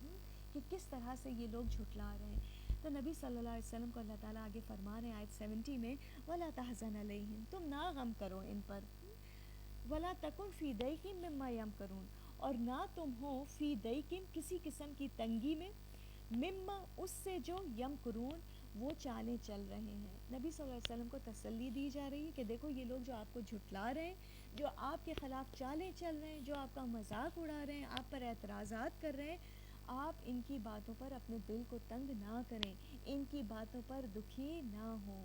Speaker 1: کہ کس طرح سے یہ لوگ جھٹلا رہے ہیں۔ تو نبی صلی اللہ علیہ وسلم کو اللہ تعالیٰ آگے فرما رہے ہیں آیت 70 میں، وَلَا تَحْزَنْ عَلَيْهِمْ، تم نہ غم کرو ان پر، وَلَا تَكُنْ فِي ضَيْقٍ مِّمَّا يَمْكُرُونَ، اور نہ تم ہو فی ضَيْقٍ کسی قسم کی تنگی میں، مما اس سے جو یمکرون وہ چالیں چل رہے ہیں۔ نبی صلی اللہ علیہ وسلم کو تسلی دی جا رہی ہے کہ دیکھو یہ لوگ جو آپ کو جھٹلا رہے ہیں، جو آپ کے خلاف چالیں چل رہے ہیں، جو آپ کا مذاق اڑا رہے ہیں، آپ پر اعتراضات کر رہے ہیں، آپ ان کی باتوں پر اپنے دل کو تنگ نہ کریں، ان کی باتوں پر دکھی نہ ہوں،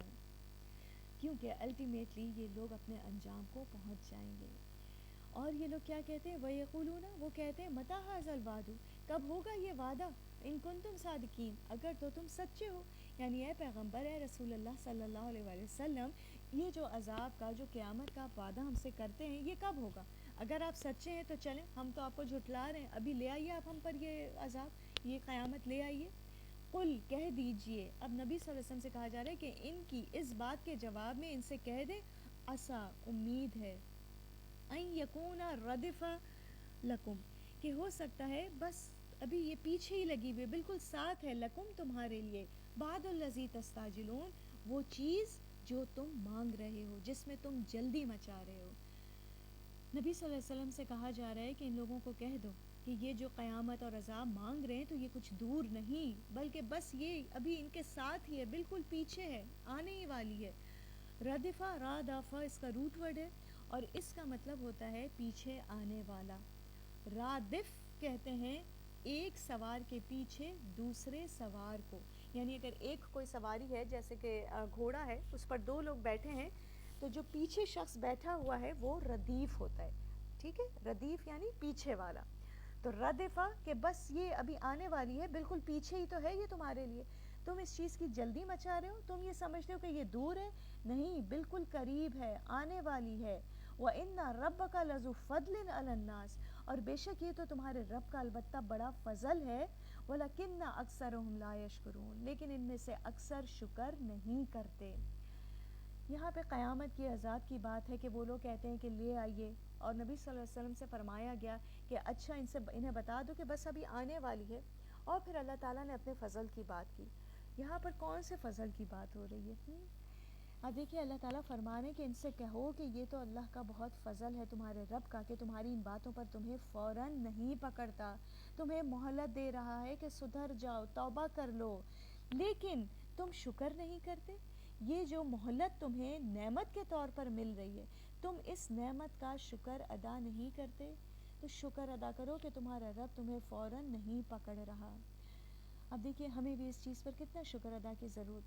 Speaker 1: کیونکہ الٹیمیٹلی یہ لوگ اپنے انجام کو پہنچ جائیں گے۔ اور یہ لوگ کیا کہتے ہیں، وَيَقُولُونَ، وہ کہتے ہیں، مَتَىٰ هَٰذَا الْوَعْدُ، کب ہوگا یہ وعدہ، ان کنتم صادقین، اگر تو تم سچے ہو، یعنی اے پیغمبر، اے رسول اللہ صلی اللہ علیہ وآلہ وسلم، یہ جو عذاب کا، جو قیامت کا آپ وعدہ ہم سے کرتے ہیں، یہ کب ہوگا؟ اگر آپ سچے ہیں تو چلیں، ہم تو آپ کو جھٹلا رہے ہیں، ابھی لے آئیے آپ ہم پر یہ عذاب، یہ قیامت لے آئیے۔ قل، کہہ دیجئے، اب نبی صلی اللہ علیہ وسلم سے کہا جا رہا ہے کہ ان کی اس بات کے جواب میں ان سے کہہ دیں، عسیٰ، امید ہے، ان یکون ردف لکم، کہ ہو سکتا ہے بس ابھی یہ پیچھے ہی لگی ہوئی، بالکل ساتھ ہے، لکم تمہارے لیے، بعد الذی تستعجلون، وہ چیز جو تم مانگ رہے ہو، جس میں تم جلدی مچا رہے ہو۔ نبی صلی اللہ علیہ وسلم سے کہا جا رہا ہے کہ ان لوگوں کو کہہ دو کہ یہ جو قیامت اور عذاب مانگ رہے ہیں تو یہ کچھ دور نہیں، بلکہ بس یہ ابھی ان کے ساتھ ہی ہے، بالکل پیچھے ہے، آنے ہی والی ہے۔ ردفہ، رادافہ اس کا روٹ ورڈ ہے اور اس کا مطلب ہوتا ہے پیچھے آنے والا۔ رادف کہتے ہیں ایک سوار کے پیچھے دوسرے سوار کو، یعنی اگر ایک کوئی سواری ہے جیسے کہ گھوڑا ہے، اس پر دو لوگ بیٹھے ہیں تو جو پیچھے شخص بیٹھا ہوا ہے وہ ردیف ہوتا ہے، ٹھیک ہے، ردیف یعنی پیچھے والا۔ تو ردفہ کہ بس یہ ابھی آنے والی ہے، بالکل پیچھے ہی تو ہے یہ تمہارے لیے، تم اس چیز کی جلدی مچا رہے ہو، تم یہ سمجھتے ہو کہ یہ دور ہے، نہیں، بالکل قریب ہے، آنے والی ہے۔ وَإِنَّ رَبَّكَ لَذُو فَضْلٍ عَلَى النَّاسِ، اور بے شک یہ تو تمہارے رب کا البتہ بڑا فضل ہے، وَلَكِنَّ أَكْثَرَهُمْ لَا يَشْكُرُونَ، لیکن ان میں سے اکثر شکر نہیں کرتے۔ یہاں پہ قیامت کی عذاب کی بات ہے کہ وہ لوگ کہتے ہیں کہ لے آئیے، اور نبی صلی اللہ علیہ وسلم سے فرمایا گیا کہ اچھا انہیں بتا دو کہ بس ابھی آنے والی ہے، اور پھر اللہ تعالیٰ نے اپنے فضل کی بات کی۔ یہاں پر کون سے فضل کی بات ہو رہی ہے؟ اب دیکھیے اللہ تعالیٰ فرمانے کہ ان سے کہو کہ یہ تو اللہ کا بہت فضل ہے تمہارے رب کا کہ تمہاری ان باتوں پر تمہیں فوراً نہیں پکڑتا، تمہیں مہلت دے رہا ہے کہ سدھر جاؤ، توبہ کر لو، لیکن تم شکر نہیں کرتے۔ یہ جو مہلت تمہیں نعمت کے طور پر مل رہی ہے، تم اس نعمت کا شکر ادا نہیں کرتے، تو شکر ادا کرو کہ تمہارا رب تمہیں فوراً نہیں پکڑ رہا۔ اب دیکھیے ہمیں بھی اس چیز پر کتنا شکر ادا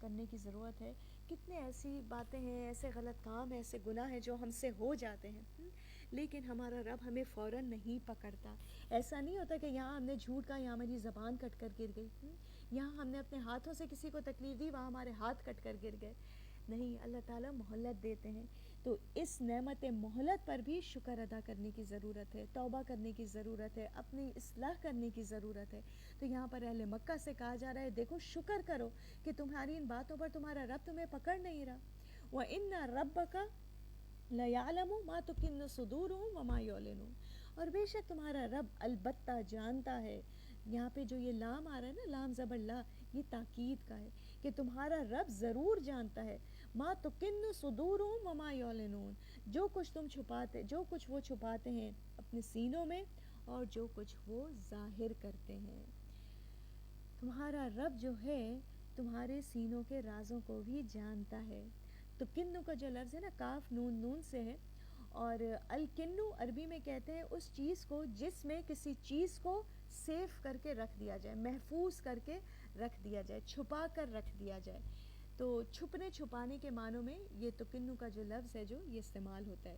Speaker 1: کرنے کی ضرورت ہے، کتنے ایسی باتیں ہیں، ایسے غلط کام ہیں، ایسے گناہ ہیں جو ہم سے ہو جاتے ہیں، لیکن ہمارا رب ہمیں فوراً نہیں پکڑتا۔ ایسا نہیں ہوتا کہ یہاں ہم نے جھوٹ کہا، یہاں میری زبان کٹ کر گر گئی، یہاں ہم نے اپنے ہاتھوں سے کسی کو تکلیف دی، وہاں ہمارے ہاتھ کٹ کر گر گئے، نہیں، اللہ تعالیٰ مہلت دیتے ہیں۔ تو اس نعمت مہلت پر بھی شکر ادا کرنے کی ضرورت ہے، توبہ کرنے کی ضرورت ہے، اپنی اصلاح کرنے کی ضرورت ہے۔ تو یہاں پر اہل مکہ سے کہا جا رہا ہے دیکھو شکر کرو کہ تمہاری ان باتوں پر تمہارا رب تمہیں پکڑ نہیں رہا۔ وَإِنَّ رَبَّكَ لَيَعْلَمُ مَا تُكِنُّ صُدُورُهُمْ وَمَا يُعْلِنُونَ، اور بے شک تمہارا رب البتہ جانتا ہے، یہاں پہ جو یہ لام آ رہا ہے نا، لام زبر لا، یہ تاکید کا ہے کہ تمہارا رب ضرور جانتا ہے، ما تُكِنُّ صُدُورُهُمْ وَمَا يُعْلِنُونَ، جو کچھ تم چھپاتے، جو کچھ وہ چھپاتے ہیں اپنے سینوں میں اور جو کچھ وہ ظاہر کرتے ہیں۔ تمہارا رب جو ہے تمہارے سینوں کے رازوں کو بھی جانتا ہے۔ تو کنو کا جو لفظ ہے نا، کاف نون نون سے ہے، اور الکنو عربی میں کہتے ہیں اس چیز کو جس میں کسی چیز کو سیف کر کے رکھ دیا جائے، محفوظ کر کے رکھ دیا جائے، چھپا کر رکھ دیا جائے۔ تو چھپنے چھپانے کے معنوں میں یہ تکنو کا جو لفظ ہے جو یہ استعمال ہوتا ہے۔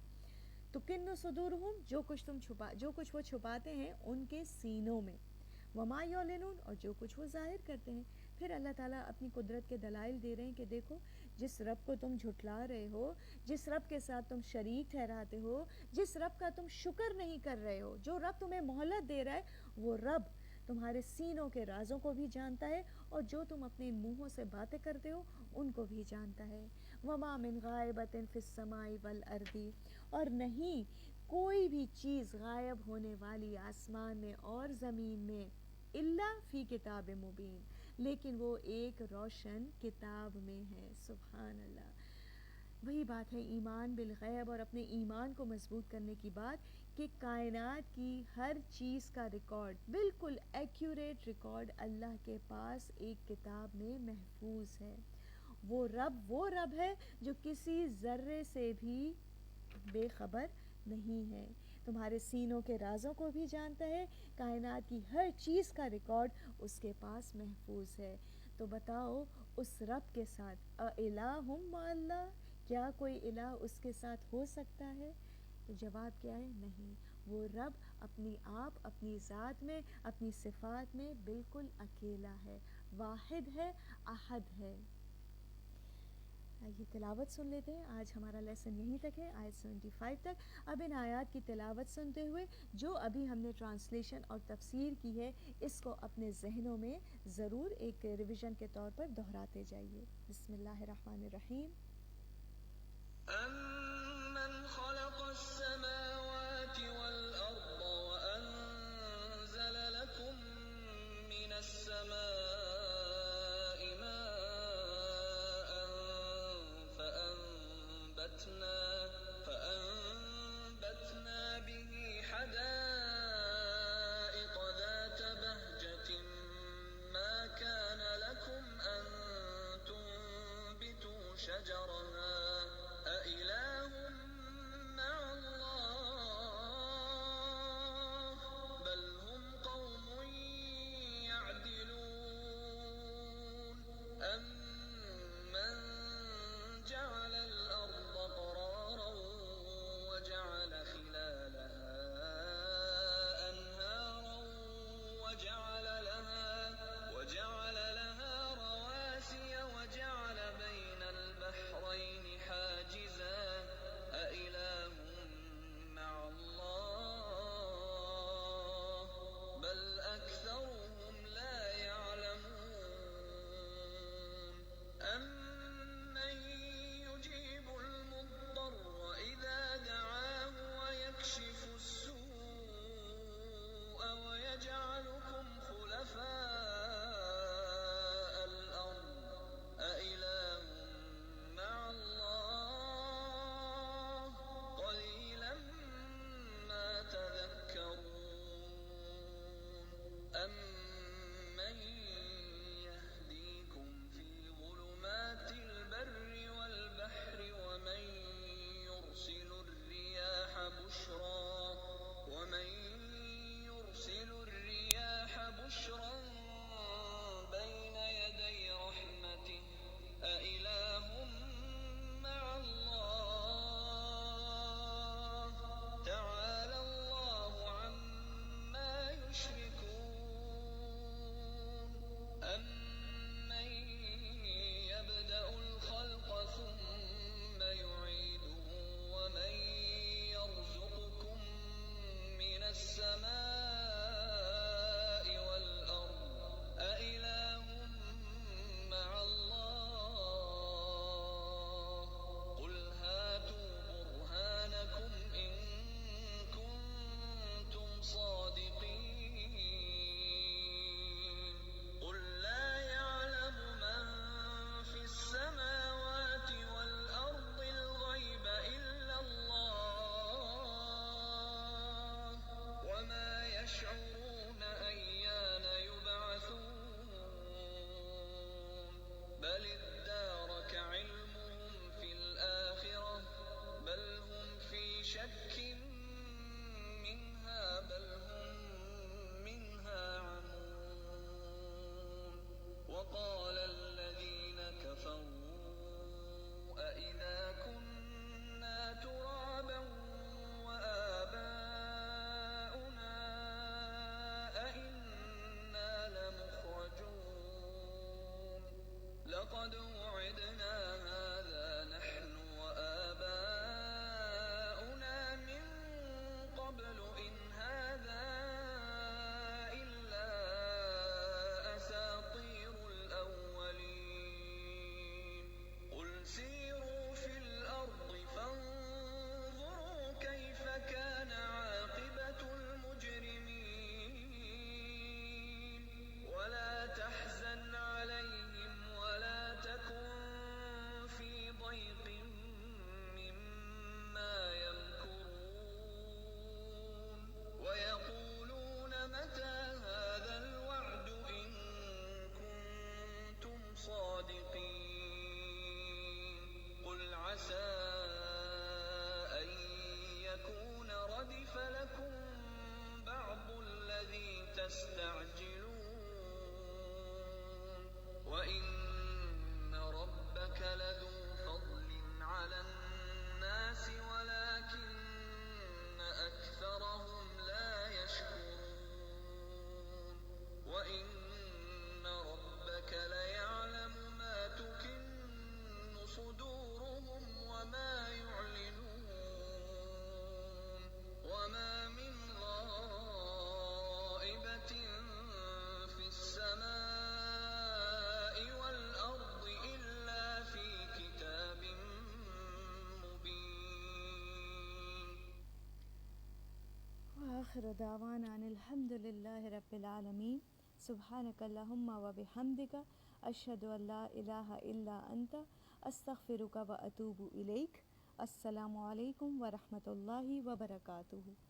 Speaker 1: تکنو صدورہم، جو کچھ وہ چھپاتے ہیں ان کے سینوں میں، وما یعلنون، اور جو کچھ وہ ظاہر کرتے ہیں۔ پھر اللہ تعالیٰ اپنی قدرت کے دلائل دے رہے ہیں کہ دیکھو جس رب کو تم جھٹلا رہے ہو، جس رب کے ساتھ تم شریک ٹھہراتے ہو، جس رب کا تم شکر نہیں کر رہے ہو، جو رب تمہیں مہلت دے رہا ہے، وہ رب تمہارے سینوں کے رازوں کو بھی جانتا ہے اور جو تم اپنے منہوں سے باتیں کرتے ہو ان کو بھی جانتا ہے. وما من غائبۃ فی السماء والارض، اور نہیں کوئی بھی چیز غائب ہونے والی آسمان میں اور زمین میں، الا فی کتاب مبین، لیکن وہ ایک روشن کتاب میں ہے. سبحان اللہ. وہی بات ہے ایمان بالغیب اور اپنے ایمان کو مضبوط کرنے کی بات، کہ کائنات کی ہر چیز کا ریکارڈ، بالکل ایکوریٹ ریکارڈ اللہ کے پاس ایک کتاب میں محفوظ ہے. وہ رب ہے جو کسی ذرے سے بھی بے خبر نہیں ہے. تمہارے سینوں کے رازوں کو بھی جانتا ہے. کائنات کی ہر چیز کا ریکارڈ اس کے پاس محفوظ ہے. تو بتاؤ اس رب کے ساتھ الہ مع اللہ، کیا کوئی الہ اس کے ساتھ ہو سکتا ہے؟ تو جواب کیا ہے؟ نہیں. وہ رب اپنی آپ، اپنی ذات میں، اپنی صفات میں بالکل اکیلا ہے، واحد ہے، احد ہے. یہ تلاوت سن لیتے ہیں. آج ہمارا لیسن یہیں تک ہے، آیت 75 تک. اب ان آیات کی تلاوت سنتے ہوئے جو ابھی ہم نے ٹرانسلیشن اور تفسیر کی ہے اس کو اپنے ذہنوں میں ضرور ایک ریویژن کے طور پر دہراتے جائیے. بسم اللہ الرحمن الرحیم.
Speaker 2: أَمَّنْ خَلَقَ السَّمَاوَاتِ وَالْأَرْضَ وَأَنزَلَ لَكُم مِّنَ السَّمَاءِ مَاءً فَأَنبَتْنَا بِهِ حَدَائِقَ ذَاتَ بَهْجَةٍ مَّا كَانَ لَكُمْ أَن تُنبِتُوا شَجَرَهَا أَإِلَٰهٌ يستعجلون وإن ربك لذو فضل على الناس ولكن أكثرهم لا يشكرون وإن ربك ليعلم ما تكن صدورهم وما يعلنون وما من غائبة في السماء والأرض إلا في كتاب مبين.
Speaker 1: وآخر دعوانا أن الحمد لله رب العالمين. سبحانك اللهم وبحمدك أشهد أن لا إله إلا أنت أستغفرك وأتوب إليك. السلام علیکم ورحمۃ اللہ وبرکاتہ.